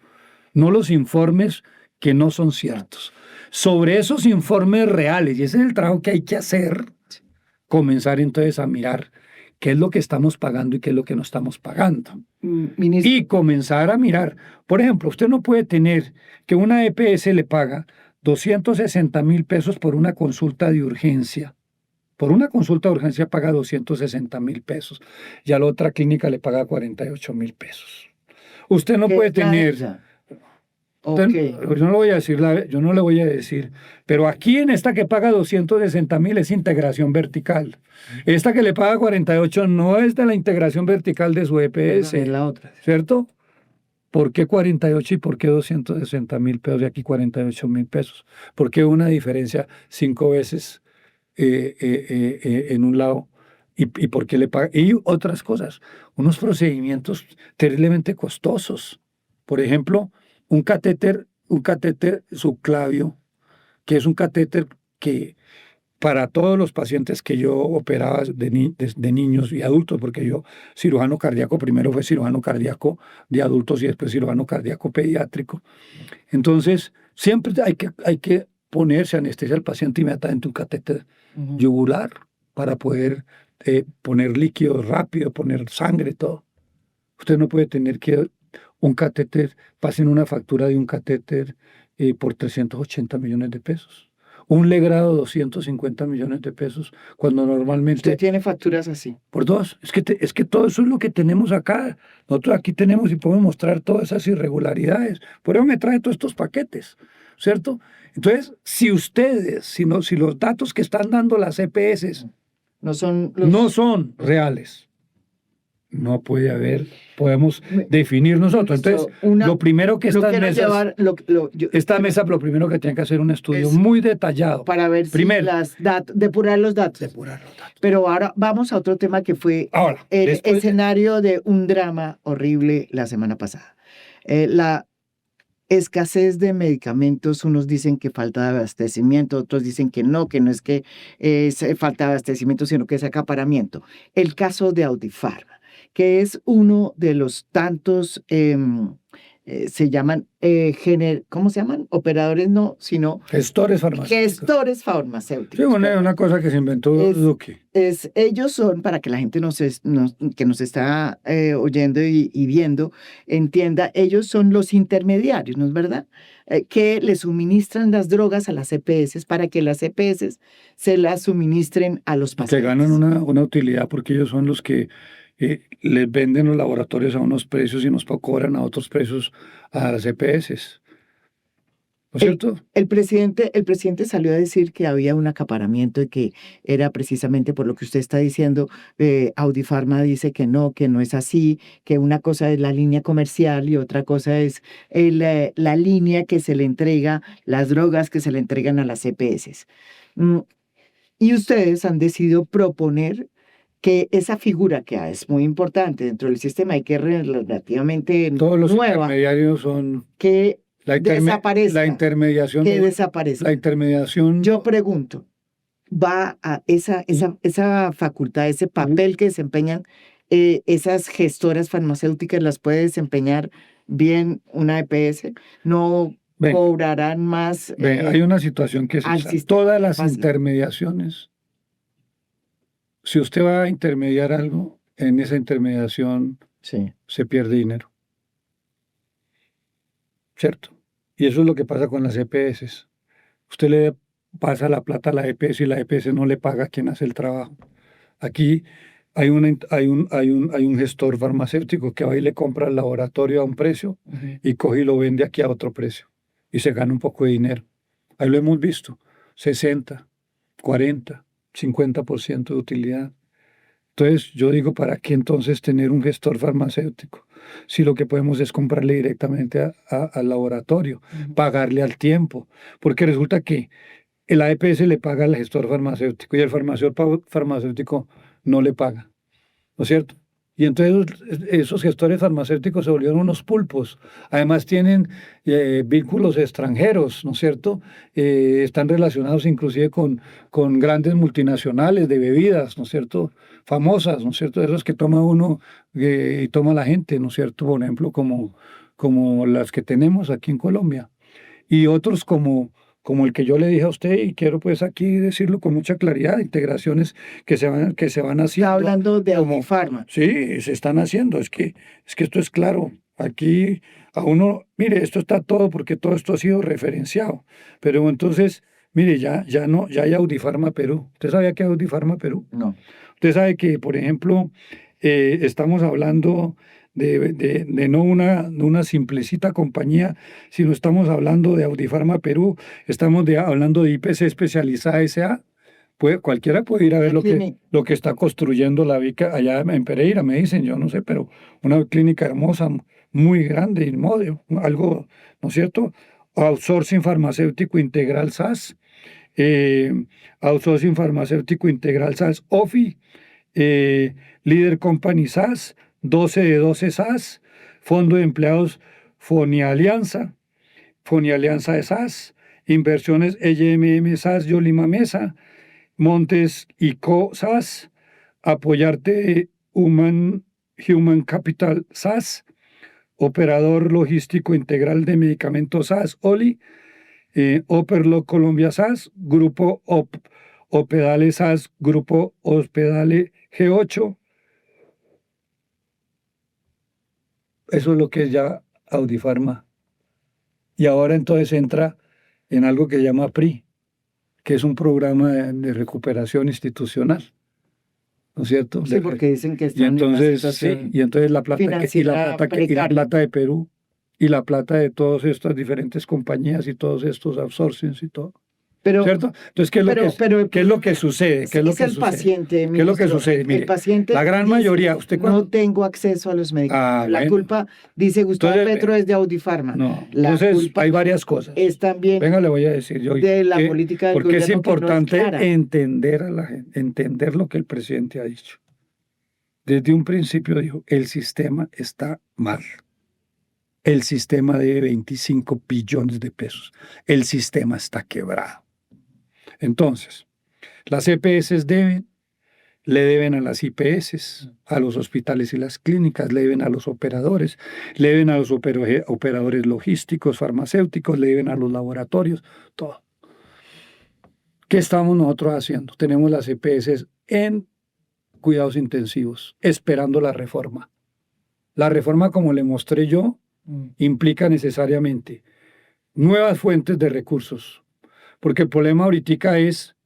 no los informes que no son ciertos. Sobre esos informes reales, y ese es el trabajo que hay que hacer, comenzar entonces a mirar qué es lo que estamos pagando y qué es lo que no estamos pagando.
Ministro,
Y comenzar a mirar. Por ejemplo, usted no puede tener que una EPS le paga 260.000 pesos por una consulta de urgencia. Por una consulta de urgencia paga 260.000 pesos y a la otra clínica le paga 48.000 pesos. Usted no
¿qué
puede
es la
tener...
EPSA?
Usted-
Ok.
yo no le voy a decir, yo no le voy a decir, pero aquí en esta que paga 260.000 es integración vertical. Esta que le paga 48 no es de la integración vertical de su EPS,
Es la otra.
¿cierto? ¿Por qué 48 y por qué 260.000 pesos y aquí 48.000 pesos? ¿Por qué una diferencia 5 veces en un lado? ¿Y por qué le paga? Y otras cosas, unos procedimientos terriblemente costosos. Por ejemplo, un catéter subclavio, que es un catéter que para todos los pacientes que yo operaba de niños y adultos, porque yo cirujano cardíaco, primero fue cirujano cardíaco de adultos y después cirujano cardíaco pediátrico. Entonces, siempre hay que ponerse anestesia al paciente inmediatamente un catéter
Ujú.
yugular para poder poner líquido rápido, poner sangre, todo. Usted no puede tener que un catéter, pasen una factura de un catéter por 380 millones de pesos. Un legrado 250 millones de pesos, cuando
Usted
normalmente
tiene facturas así.
por 2. Es que todo eso es lo que tenemos acá. Nosotros aquí tenemos y podemos mostrar todas esas irregularidades. Por eso me trae todos estos paquetes, ¿cierto? Entonces, si ustedes, si los datos que están dando las EPS
No son los.
no son reales, no puede haber, podemos definir nosotros. Entonces, lo primero que
lo
estas
quiero
mesas,
llevar,
esta mesa, lo primero que tiene que hacer un estudio
Es
muy detallado.
para ver si
Primero,
las depurar los datos.
depurar los datos.
Pero ahora vamos a otro tema que fue
Ahora,
el
después,
escenario de un drama horrible la semana pasada. La escasez de medicamentos, unos dicen que falta de abastecimiento, otros dicen que no es que es falta de abastecimiento, sino que es acaparamiento. El caso de Audipharma, que es uno de los tantos, se llaman, ¿cómo se llaman? Operadores no, sino
gestores farmacéuticos.
gestores
Sí,
farmacéuticos.
una cosa que se inventó
Es-
Duque.
Ellos son, para que la gente que nos está oyendo y viendo entienda, ellos son los intermediarios, ¿no es verdad? Que le suministran las drogas a las EPS para que las EPS se las suministren a los
Que
pacientes.
ganan una utilidad porque ellos son los que les venden los laboratorios a unos precios y nos cobran a otros precios a las EPS. ¿No es cierto?
El presidente salió a decir que había un acaparamiento y que era precisamente por lo que usted está diciendo. Audipharma dice que no es así, que una cosa es la línea comercial y otra cosa es la línea que se le entrega, las drogas que se le entregan a las EPS. Y ustedes han decidido proponer que esa figura que es muy importante dentro del sistema y que es relativamente
Todos los
nueva,
intermediarios son
que
La
desaparezca,
intermediación,
que desaparezca.
la intermediación,
Yo pregunto, ¿va a esa facultad, ese papel que desempeñan esas gestoras farmacéuticas, las puede desempeñar bien una EPS? ¿No
ven,
cobrarán más
hay una situación que es
al
esa.
sistema
Todas las
fácil?
intermediaciones, si usted va a intermediar algo, en esa intermediación
Sí.
se pierde dinero, ¿cierto? Y eso es lo que pasa con las EPS. Usted le pasa la plata a la EPS y la EPS no le paga a quien hace el trabajo. Aquí hay un gestor farmacéutico que va y le compra al laboratorio a un precio y coge y lo vende aquí a otro precio y se gana un poco de dinero. Ahí lo hemos visto, 60, 40, 50% de utilidad. Entonces yo digo, ¿para qué entonces tener un gestor farmacéutico? Si lo que podemos es comprarle directamente al laboratorio, pagarle al tiempo, porque resulta que el AEPS le paga al gestor farmacéutico y el farmacéutico no le paga, ¿no es cierto? Y entonces esos gestores farmacéuticos se volvieron unos pulpos. Además tienen vínculos extranjeros, ¿no es cierto? Están relacionados inclusive con grandes multinacionales de bebidas, ¿no es cierto? Famosas, ¿no es cierto? Esas que toma uno y toma la gente, ¿no es cierto? Por ejemplo, como las que tenemos aquí en Colombia. Y otros como el que yo le dije a usted, y quiero pues aquí decirlo con mucha claridad, integraciones que se van
Está
haciendo.
hablando de
Como,
Audifarma.
sí, se están haciendo, es que esto es claro. Aquí a uno, mire, esto está todo porque todo esto ha sido referenciado. Pero entonces, mire, ya no, ya hay Audifarma Perú. ¿Usted sabía que hay Audifarma Perú?
No.
Usted sabe que, por ejemplo, estamos hablando de no una simplecita compañía, sino estamos hablando de Audifarma Perú, estamos hablando de IPC Especializada S.A. Cualquiera puede ir a ver lo que está construyendo la Vica allá en Pereira, me dicen, yo no sé, pero una clínica hermosa, muy grande, algo, ¿no es cierto? Outsourcing farmacéutico integral SAS, eh, Outsourcing farmacéutico integral SAS OFI, Líder Company SAS, 12 de 12 SAS, Fondo de Empleados Fonialianza, Fonialianza de SAS, Inversiones EYMM SAS, Yolima Mesa, Montes y Co SAS, Apoyarte Human Capital SAS, Operador Logístico Integral de Medicamentos SAS, OLI, Operlo Colombia SAS, Grupo Opedale SAS, Grupo Hospedale G8. Eso es lo que es ya Audifarma. Y ahora entonces entra en algo que llama PRI, que es un programa de recuperación institucional, ¿no es cierto?
Sí, porque dicen que
Y
están en una
entonces, sí,
situación
y entonces la plata, y la
financiera
plata, y la
precaria.
plata de Perú, y la plata de todas estas diferentes compañías y todos estos outsourcings y todo.
Pero,
¿Cierto? Entonces, ¿qué es lo que sucede? ¿Qué es lo
es
que
el
sucede?
paciente,
¿Qué es lo que
ministro.
sucede? Mire,
El paciente
la gran
dice,
mayoría, usted
no tengo acceso a los medicamentos. La
bueno.
culpa, dice Gustavo
Entonces,
Petro, es de Audifarma.
No,
La
entonces
culpa
hay varias cosas.
es también
Venga, le voy a decir yo
de la política del
porque es
gobierno que no es
importante
clara.
entender a la gente, entender lo que el presidente ha dicho. Desde un principio dijo, el sistema está mal. El sistema debe 25 billones de pesos. El sistema está quebrado. Entonces, las EPS le deben a las IPS, a los hospitales y las clínicas, le deben a los operadores, le deben a los operadores logísticos, farmacéuticos, le deben a los laboratorios, todo. ¿Qué estamos nosotros haciendo? Tenemos las EPS en cuidados intensivos, esperando la reforma. La reforma, como le mostré yo, implica necesariamente nuevas fuentes de recursos, porque el problema ahorita es,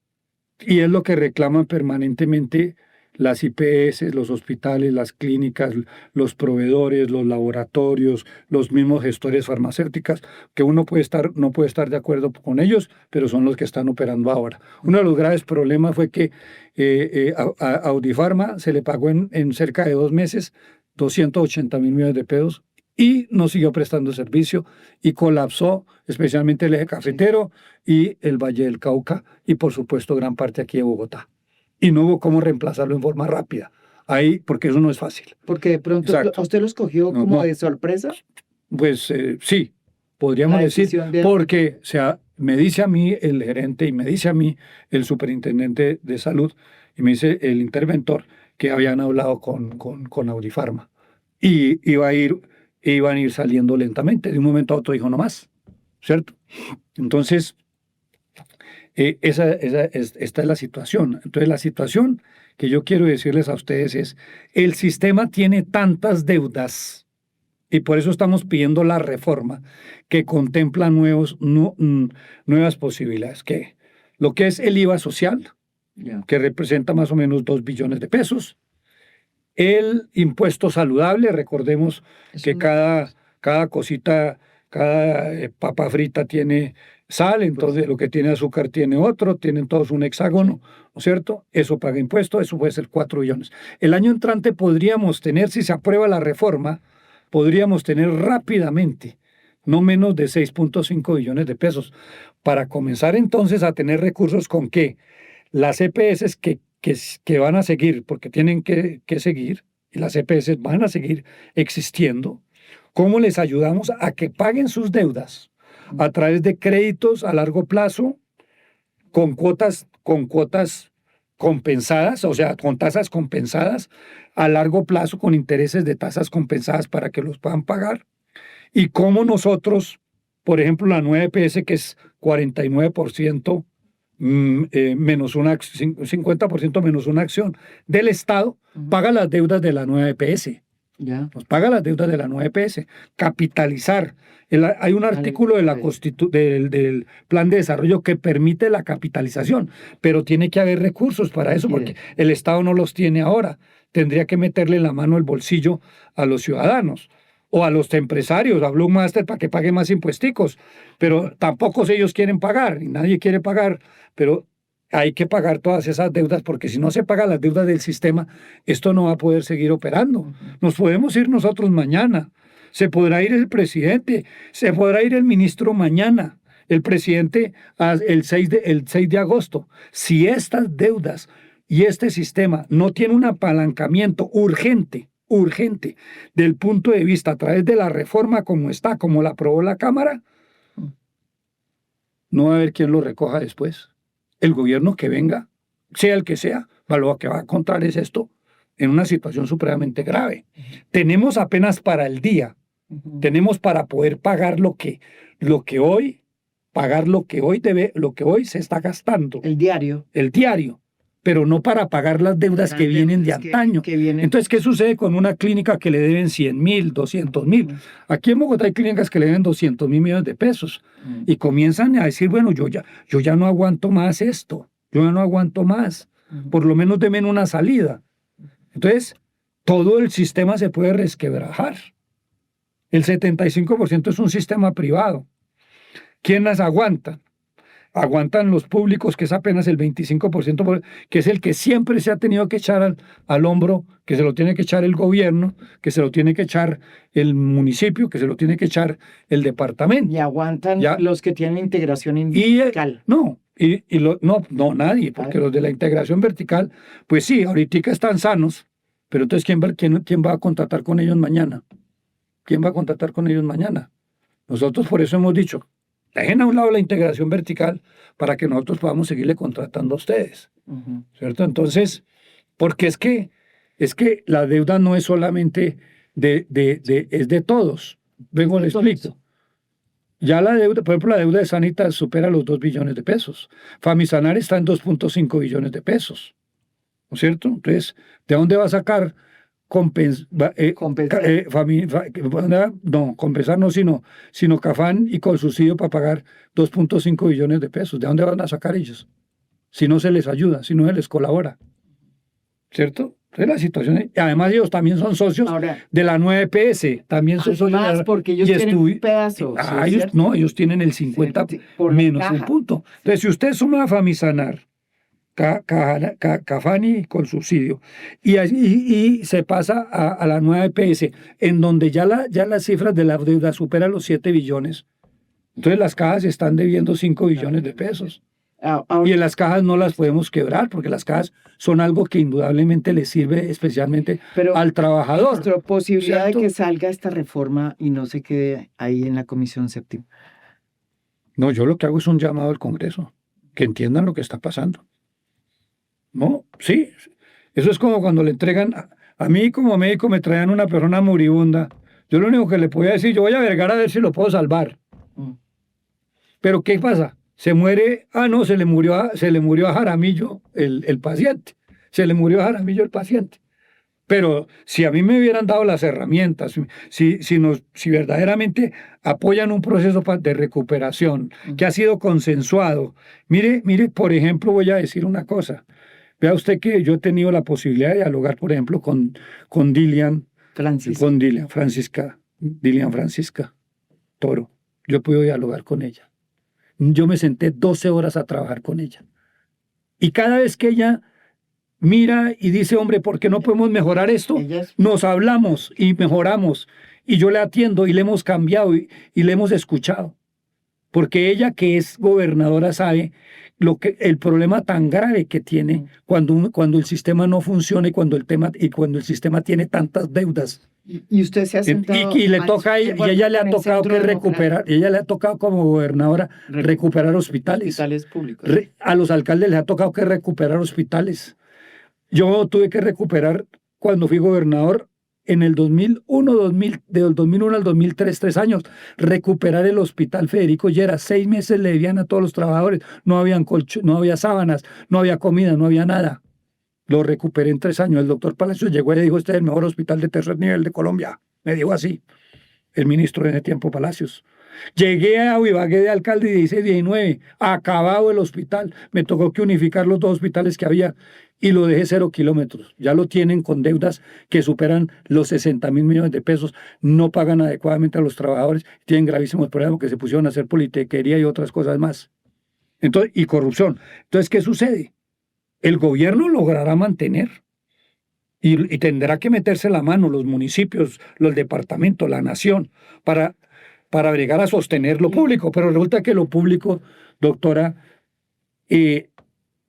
y es lo que reclaman permanentemente las IPS, los hospitales, las clínicas, los proveedores, los laboratorios, los mismos gestores farmacéuticas, que uno no puede estar de acuerdo con ellos, pero son los que están operando ahora. Uno de los graves problemas fue que a Audifarma se le pagó en cerca de 2 meses 280.000 millones de pesos y no siguió prestando servicio y colapsó especialmente el eje cafetero y el Valle del Cauca y por supuesto gran parte aquí de Bogotá. Y no hubo cómo reemplazarlo en forma rápida. Ahí, porque eso no es fácil.
Porque de pronto
Exacto.
usted los cogió como de sorpresa.
Pues sí, podríamos
La
decir,
decisión de-
porque o sea, me dice a mí el gerente y me dice a mí el superintendente de salud y me dice el interventor que habían hablado con Aurifarma y iban a ir saliendo lentamente. De un momento a otro dijo no más, ¿cierto? Entonces, esta es la situación. Entonces, la situación que yo quiero decirles a ustedes es, el sistema tiene tantas deudas y por eso estamos pidiendo la reforma que contempla nuevas posibilidades. Que lo que es el IVA social,
Ya.
que representa más o menos 2 billones de pesos. El impuesto saludable, recordemos
Eso
que
no-
cada cosita, cada papa frita tiene sal, entonces lo que tiene azúcar tiene otro, tienen todos un hexágono, ¿no es cierto? Eso paga impuesto, eso puede ser 4 billones. El año entrante podríamos tener, si se aprueba la reforma, podríamos tener rápidamente no menos de 6.5 billones de pesos para comenzar entonces a tener recursos con que las EPS que van a seguir, porque tienen que seguir, y las EPS van a seguir existiendo, ¿cómo les ayudamos a que paguen sus deudas a través de créditos a largo plazo con cuotas compensadas, o sea, con tasas compensadas a largo plazo, con intereses de tasas compensadas para que los puedan pagar? Y cómo nosotros, por ejemplo, la nueva EPS, que es 49% menos 50% menos una acción del Estado, paga las deudas de la nueva EPS.
Ya.
Nos paga las deudas de la nueva EPS. Capitalizar. Hay un artículo de del Plan de Desarrollo que permite la capitalización, pero tiene que haber recursos para eso, porque el Estado no los tiene ahora. Tendría que meterle la mano al bolsillo a los ciudadanos o a los empresarios, a Blue Master para que paguen más impuesticos, pero tampoco ellos quieren pagar, y nadie quiere pagar, pero hay que pagar todas esas deudas, porque si no se pagan las deudas del sistema, esto no va a poder seguir operando. Nos podemos ir nosotros mañana, se podrá ir el presidente, se podrá ir el ministro mañana, el presidente el 6 de agosto. Si estas deudas y este sistema no tiene un apalancamiento urgente del punto de vista a través de la reforma como está, como la aprobó la Cámara, no va a haber quien lo recoja después. El gobierno que venga, sea el que sea, lo que va a encontrar es esto en una situación supremamente grave. Tenemos apenas para el día, tenemos para poder pagar lo que hoy se está gastando.
El diario.
El diario, pero no para pagar las deudas que vienen de antaño. Entonces, ¿qué sucede con una clínica que le deben 100.000, 200.000? Aquí en Bogotá hay clínicas que le deben 200.000 millones de pesos y comienzan a decir, bueno, yo ya no aguanto más esto, yo ya no aguanto más, por lo menos denme una salida. Entonces, todo el sistema se puede resquebrajar. El 75% es un sistema privado. ¿Quién las aguanta? Aguantan los públicos, que es apenas el 25%, que es el que siempre se ha tenido que echar al hombro, que se lo tiene que echar el gobierno, que se lo tiene que echar el municipio, que se lo tiene que echar el departamento.
Y aguantan los que tienen integración vertical.
No, nadie, porque los de la integración vertical, pues sí, ahorita están sanos, pero entonces ¿quién va a contratar con ellos mañana? ¿Quién va a contratar con ellos mañana? Nosotros por eso hemos dicho, dejen a un lado la integración vertical para que nosotros podamos seguirle contratando a ustedes, ¿cierto? Entonces, porque es que la deuda no es solamente es de todos. Vengo, le explico. Ya la deuda, por ejemplo, la deuda de Sanitas supera los 2 billones de pesos. Famisanar está en 2.5 billones de pesos, ¿no es cierto? Entonces, ¿de dónde va a sacar compensar no, sino Cafán y con subsidio para pagar 2.5 billones de pesos? ¿De dónde van a sacar ellos? Si no se les ayuda, si no se les colabora, ¿cierto? Entonces la situación, y además ellos también son socios de la nueva EPS, también son socios
más porque ellos tienen un pedazo.
Ellos tienen el 50 menos un punto. Entonces, si ustedes son una Famisanar, Cafani con subsidio, y se pasa a la nueva EPS, en donde ya las cifras de la deuda superan los 7 billones. Entonces las cajas están debiendo 5 billones de pesos. Y en las cajas no las podemos quebrar, porque las cajas son algo que indudablemente le sirve especialmente
Pero,
al trabajador.
Ministro, posibilidad
¿cierto?
de que salga esta reforma y no se quede ahí en la Comisión Séptima.
No, yo lo que hago es un llamado al Congreso, que entiendan lo que está pasando. ¿No? Sí, eso es como cuando le entregan, a mí como médico me traían una persona moribunda. Yo lo único que le podía decir, yo voy a vergar a ver si lo puedo salvar. Pero ¿qué pasa? Se muere, no, se le murió a Jaramillo el paciente. Se le murió a Jaramillo el paciente. Pero si a mí me hubieran dado las herramientas, si verdaderamente apoyan un proceso de recuperación que ha sido consensuado, mire, por ejemplo, voy a decir una cosa. Vea usted que yo he tenido la posibilidad de dialogar, por ejemplo, con Dilian Francisca Toro. Yo he podido dialogar con ella. Yo me senté 12 horas a trabajar con ella. Y cada vez que ella mira y dice, hombre, ¿por qué no podemos mejorar esto? Nos hablamos y mejoramos. Y yo le atiendo y le hemos cambiado y le hemos escuchado. Porque ella, que es gobernadora, sabe el problema tan grave que tiene cuando el sistema no funciona y cuando el sistema tiene tantas deudas.
Y usted se ha sentado
y le toca a ella, y ella le ha tocado que recuperar, y ella le ha tocado como gobernadora recuperar hospitales
públicos.
A los alcaldes les ha tocado que recuperar hospitales. Yo tuve que recuperar cuando fui gobernador en el 2001, del 2001 al 2003, 3 años, recuperar el hospital Federico Lleras. 6 meses le debían a todos los trabajadores, no había sábanas, no había comida, no había nada. Lo recuperé en 3 años. El doctor Palacios llegó y le dijo, este es el mejor hospital de tercer nivel de Colombia. Me dijo así, el ministro de ese tiempo, Palacios. Llegué a Ibagué de alcalde 16-19, acabado el hospital. Me tocó que unificar los 2 hospitales que había y lo dejé 0 kilómetros. Ya lo tienen con deudas que superan los 60.000 millones de pesos. No pagan adecuadamente a los trabajadores. Tienen gravísimos problemas porque se pusieron a hacer politiquería y otras cosas más. Entonces, y corrupción. Entonces, ¿qué sucede? El gobierno logrará mantener y tendrá que meterse la mano los municipios, los departamentos, la nación, para llegar a sostener lo público. Pero resulta que lo público, doctora,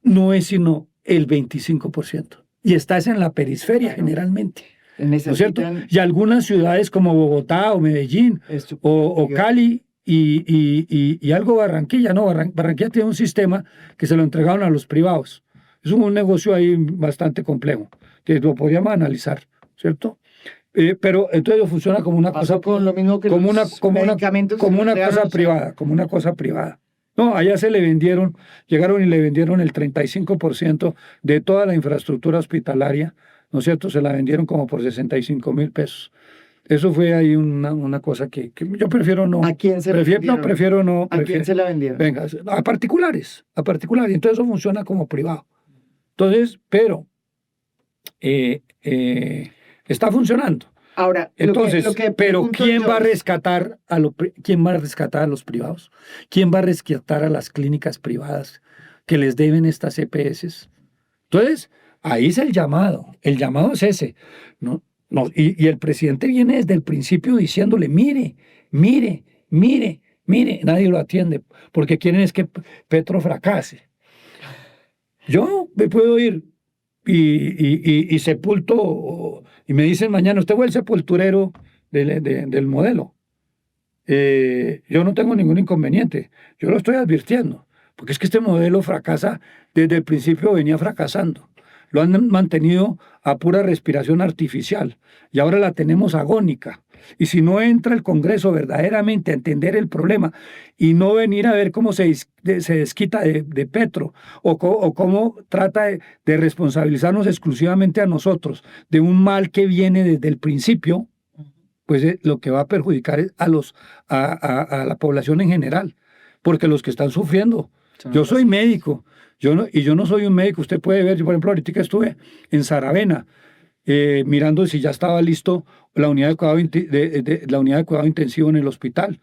no es sino el 25%. Y estás en la periferia generalmente. ¿No es cierto? Y algunas ciudades como Bogotá o Medellín o Cali y algo Barranquilla. No, Barranquilla tiene un sistema que se lo entregaron a los privados. Es un negocio ahí bastante complejo, que lo podríamos analizar, ¿cierto? Pero entonces funciona como una cosa,
con lo mismo que
como una cosa privada. No, allá llegaron y le vendieron el 35% de toda la infraestructura hospitalaria, ¿no es cierto? Se la vendieron como por 65.000 pesos. Eso fue ahí una cosa que yo prefiero no.
¿A quién se la vendieron?
Prefiero no.
¿A quién se la vendieron?
Venga, a particulares. Y entonces eso funciona como privado. Entonces, pero está funcionando.
Ahora,
entonces, pero ¿quién va a rescatar a los privados? ¿Quién va a rescatar a las clínicas privadas que les deben estas EPS? Entonces, ahí es el llamado. El llamado es ese, ¿no? Y el presidente viene desde el principio diciéndole, mire, nadie lo atiende, porque quieren es que Petro fracase. Yo me puedo ir y sepulto, y me dicen mañana, usted fue el sepulturero del modelo. Yo no tengo ningún inconveniente, yo lo estoy advirtiendo, porque es que este modelo fracasa, desde el principio venía fracasando. Lo han mantenido a pura respiración artificial y ahora la tenemos agónica. Y si no entra el Congreso verdaderamente a entender el problema y no venir a ver cómo se desquita de Petro o cómo trata de responsabilizarnos exclusivamente a nosotros de un mal que viene desde el principio, pues lo que va a perjudicar es a la población en general, porque los que están sufriendo, yo soy médico, yo no soy un médico, usted puede ver, yo por ejemplo ahorita estuve en Saravena, mirando si ya estaba listo la unidad de cuidado intensivo en el hospital.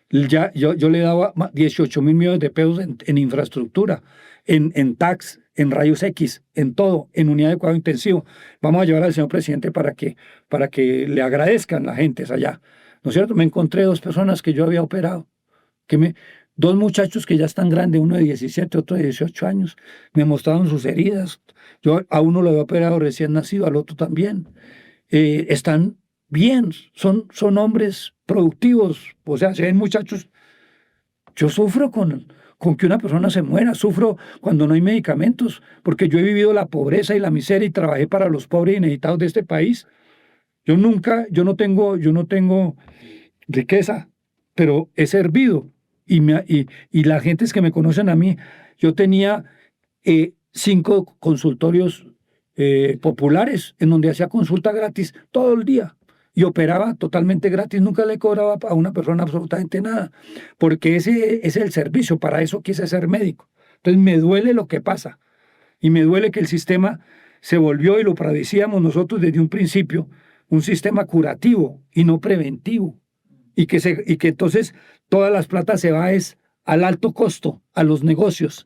Yo le daba 18.000 millones de pesos en infraestructura, en tax, en rayos X, en todo, en unidad de cuidado intensivo. Vamos a llevar al señor presidente para que le agradezcan la gente allá, ¿no es cierto? Me encontré 2 personas que yo había operado, Dos muchachos que ya están grandes, uno de 17, otro de 18 años, me mostraron sus heridas. Yo a uno lo había operado recién nacido, al otro también. Están bien, son hombres productivos, o sea, se ven muchachos. Yo sufro con que una persona se muera, sufro cuando no hay medicamentos, porque yo he vivido la pobreza y la miseria y trabajé para los pobres y necesitados de este país. Yo no tengo riqueza, pero he servido. Y las gentes que me conocen a mí, yo tenía 5 consultorios populares en donde hacía consulta gratis todo el día y operaba totalmente gratis, nunca le cobraba a una persona absolutamente nada, porque ese es el servicio, para eso quise ser médico. Entonces me duele lo que pasa y me duele que el sistema se volvió, y lo predecíamos nosotros desde un principio, un sistema curativo y no preventivo, y que entonces todas las plata se va es al alto costo, a los negocios.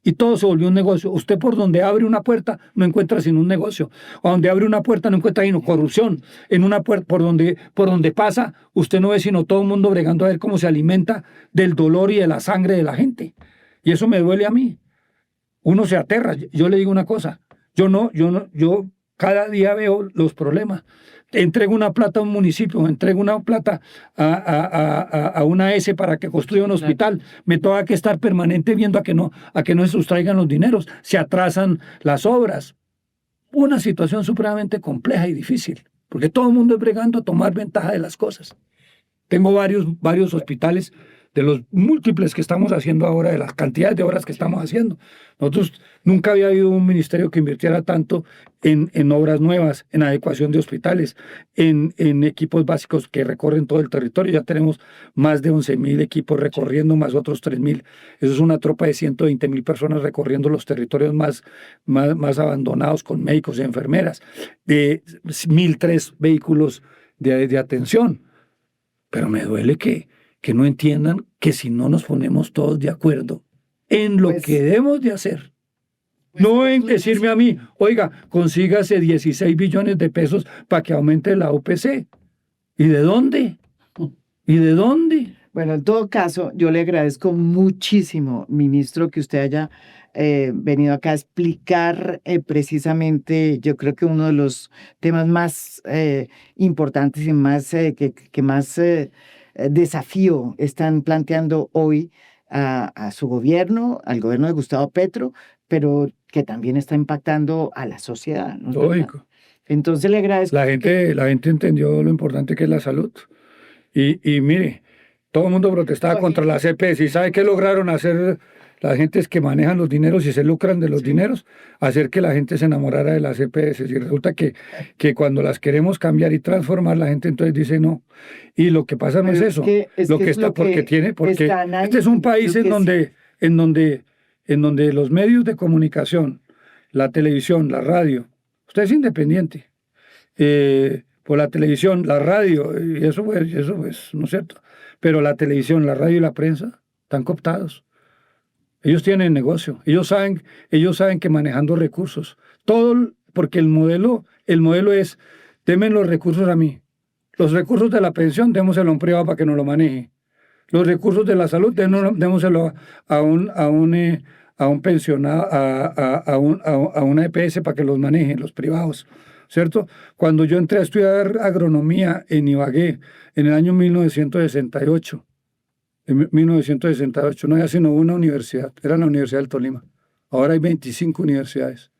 Y todo se volvió un negocio. Usted por donde abre una puerta no encuentra sino un negocio. O donde abre una puerta no encuentra sino corrupción. En una puerta, por donde pasa, usted no ve sino todo el mundo bregando a ver cómo se alimenta del dolor y de la sangre de la gente. Y eso me duele a mí. Uno se aterra. Yo le digo una cosa. Yo cada día veo los problemas. Entrego una plata a un municipio, entrego una plata a una S para que construya un hospital. Me toca que estar permanente viendo a que no se sustraigan los dineros. Se atrasan las obras. Una situación supremamente compleja y difícil, porque todo el mundo es bregando a tomar ventaja de las cosas. Tengo varios hospitales, de los múltiples que estamos haciendo ahora, de las cantidades de obras que estamos haciendo. Nosotros nunca había habido un ministerio que invirtiera tanto en obras nuevas, en adecuación de hospitales, en equipos básicos que recorren todo el territorio. Ya tenemos más de 11.000 equipos recorriendo, más otros 3.000. Eso es una tropa de 120.000 personas recorriendo los territorios más abandonados, con médicos y enfermeras, de 1.003 vehículos de atención. Pero me duele que no entiendan que si no nos ponemos todos de acuerdo en lo que debemos de hacer, no en decirme a mí, oiga, consígase 16 billones de pesos para que aumente la OPC. ¿Y de dónde? ¿Y de dónde?
Bueno, en todo caso, yo le agradezco muchísimo, ministro, que usted haya venido acá a explicar precisamente, yo creo que uno de los temas más importantes y más que más desafío están planteando hoy a su gobierno, al gobierno de Gustavo Petro, pero que también está impactando a la sociedad, ¿no?
Lógico.
Entonces le agradezco.
La gente entendió lo importante que es la salud. Y mire, todo el mundo protestaba contra las EPS. ¿Y sabe qué lograron hacer las gentes que manejan los dineros y se lucran de los dineros? Hacer que la gente se enamorara de las EPS. Y resulta que cuando las queremos cambiar y transformar, la gente entonces dice no. Y lo que pasa no es eso. Porque este es un país en donde los medios de comunicación, la televisión, la radio, usted es independiente. Por la televisión, la radio, y eso es, ¿no es cierto? Pero la televisión, la radio y la prensa están cooptados. Ellos tienen negocio. Ellos saben que manejando recursos, porque el modelo es, denme los recursos a mí. Los recursos de la pensión, démoselo a un privado para que nos lo maneje. Los recursos de la salud, démoselo a un pensionado, a una EPS para que los manejen, los privados. ¿Cierto? Cuando yo entré a estudiar agronomía en Ibagué en el año 1968, no había sino una universidad, era la Universidad del Tolima. Ahora hay 25 universidades,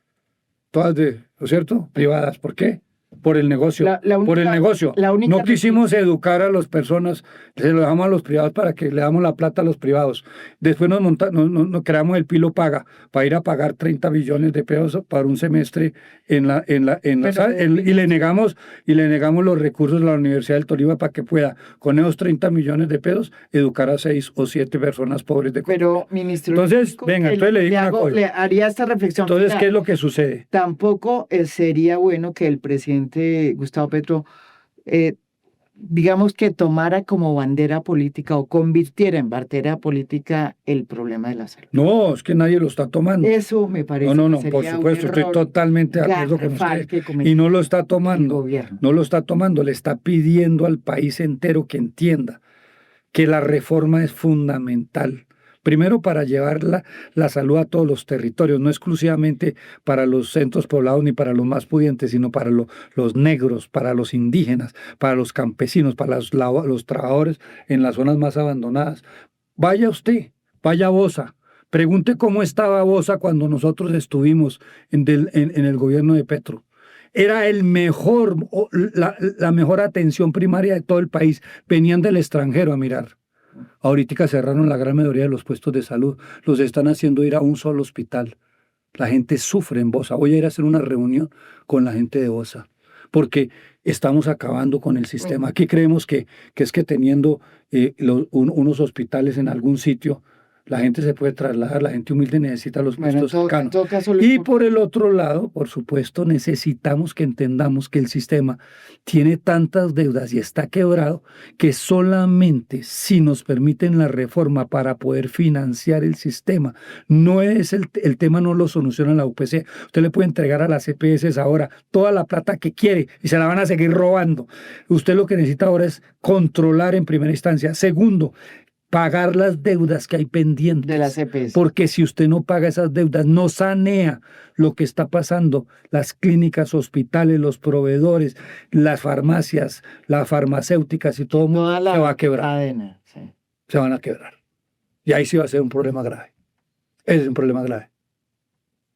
todas ¿no es cierto? Privadas. ¿Por qué? Por el negocio. Por el negocio. No quisimos educar a las personas, se lo dejamos a los privados para que le damos la plata a los privados. Después nos creamos el Pilo Paga para ir a pagar 30 billones de pesos para un semestre y le negamos los recursos a la Universidad del Tolima para que pueda, con esos 30 millones de pesos, educar a 6 o 7 personas pobres de
Pero, ministro,
entonces le digo una cosa.
Le haría esta reflexión.
Entonces, final. ¿Qué es lo que sucede?
Tampoco sería bueno que el presidente Gustavo Petro, digamos que tomara como bandera política o convirtiera en bandera política el problema de la salud.
No, es que nadie lo está tomando.
Eso me parece.
No, por supuesto, estoy totalmente de acuerdo con usted. Y no lo está tomando. No lo está tomando, le está pidiendo al país entero que entienda que la reforma es fundamental Primero, para llevar la salud a todos los territorios, no exclusivamente para los centros poblados ni para los más pudientes, sino para los negros, para los indígenas, para los campesinos, para los trabajadores en las zonas más abandonadas. Vaya usted, vaya a Bosa. Pregunte cómo estaba Bosa cuando nosotros estuvimos en el gobierno de Petro. Era la mejor atención primaria de todo el país. Venían del extranjero a mirar. Ahorita cerraron la gran mayoría de los puestos de salud. Los están haciendo ir a un solo hospital. La gente sufre en Bosa. Voy a ir a hacer una reunión con la gente de Bosa, porque estamos acabando con el sistema. Aquí creemos que es que teniendo unos hospitales en algún sitio, la gente se puede trasladar, la gente humilde necesita los puestos cercanos. Y por el otro lado, por supuesto, necesitamos que entendamos que el sistema tiene tantas deudas y está quebrado que solamente si nos permiten la reforma para poder financiar el sistema, no es el tema no lo soluciona la UPC. Usted le puede entregar a las EPS ahora toda la plata que quiere y se la van a seguir robando. Usted lo que necesita ahora es controlar en primera instancia. Segundo, pagar las deudas que hay pendientes.
De las EPS.
Porque si usted no paga esas deudas, no sanea lo que está pasando, las clínicas, hospitales, los proveedores, las farmacias, las farmacéuticas y todo el mundo se va a quebrar.
Cadena, sí.
Se van a quebrar. Y ahí sí va a ser un problema grave. Ese es un problema grave.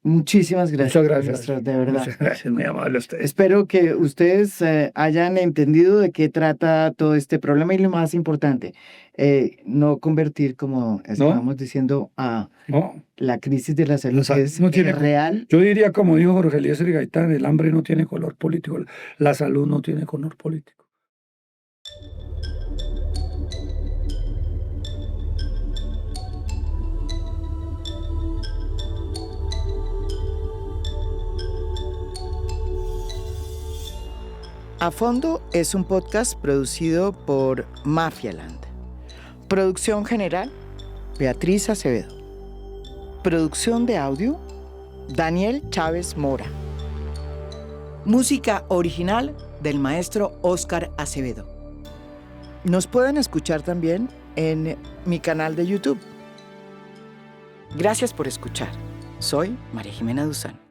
Muchísimas gracias.
Muchas gracias.
Ministro, de verdad.
Muchas gracias, muy amable usted.
Espero que ustedes hayan entendido de qué trata todo este problema y lo más importante, no convertir, como estábamos diciendo, a la crisis de la salud, que es real.
Yo diría, como dijo Jorge Eliezer Gaitán, el hambre no tiene color político, la salud no tiene color político.
A Fondo es un podcast producido por Mafialand. Producción general, Beatriz Acevedo. Producción de audio, Daniel Chávez Mora. Música original del maestro Óscar Acevedo. Nos pueden escuchar también en mi canal de YouTube. Gracias por escuchar. Soy María Jimena Duzán.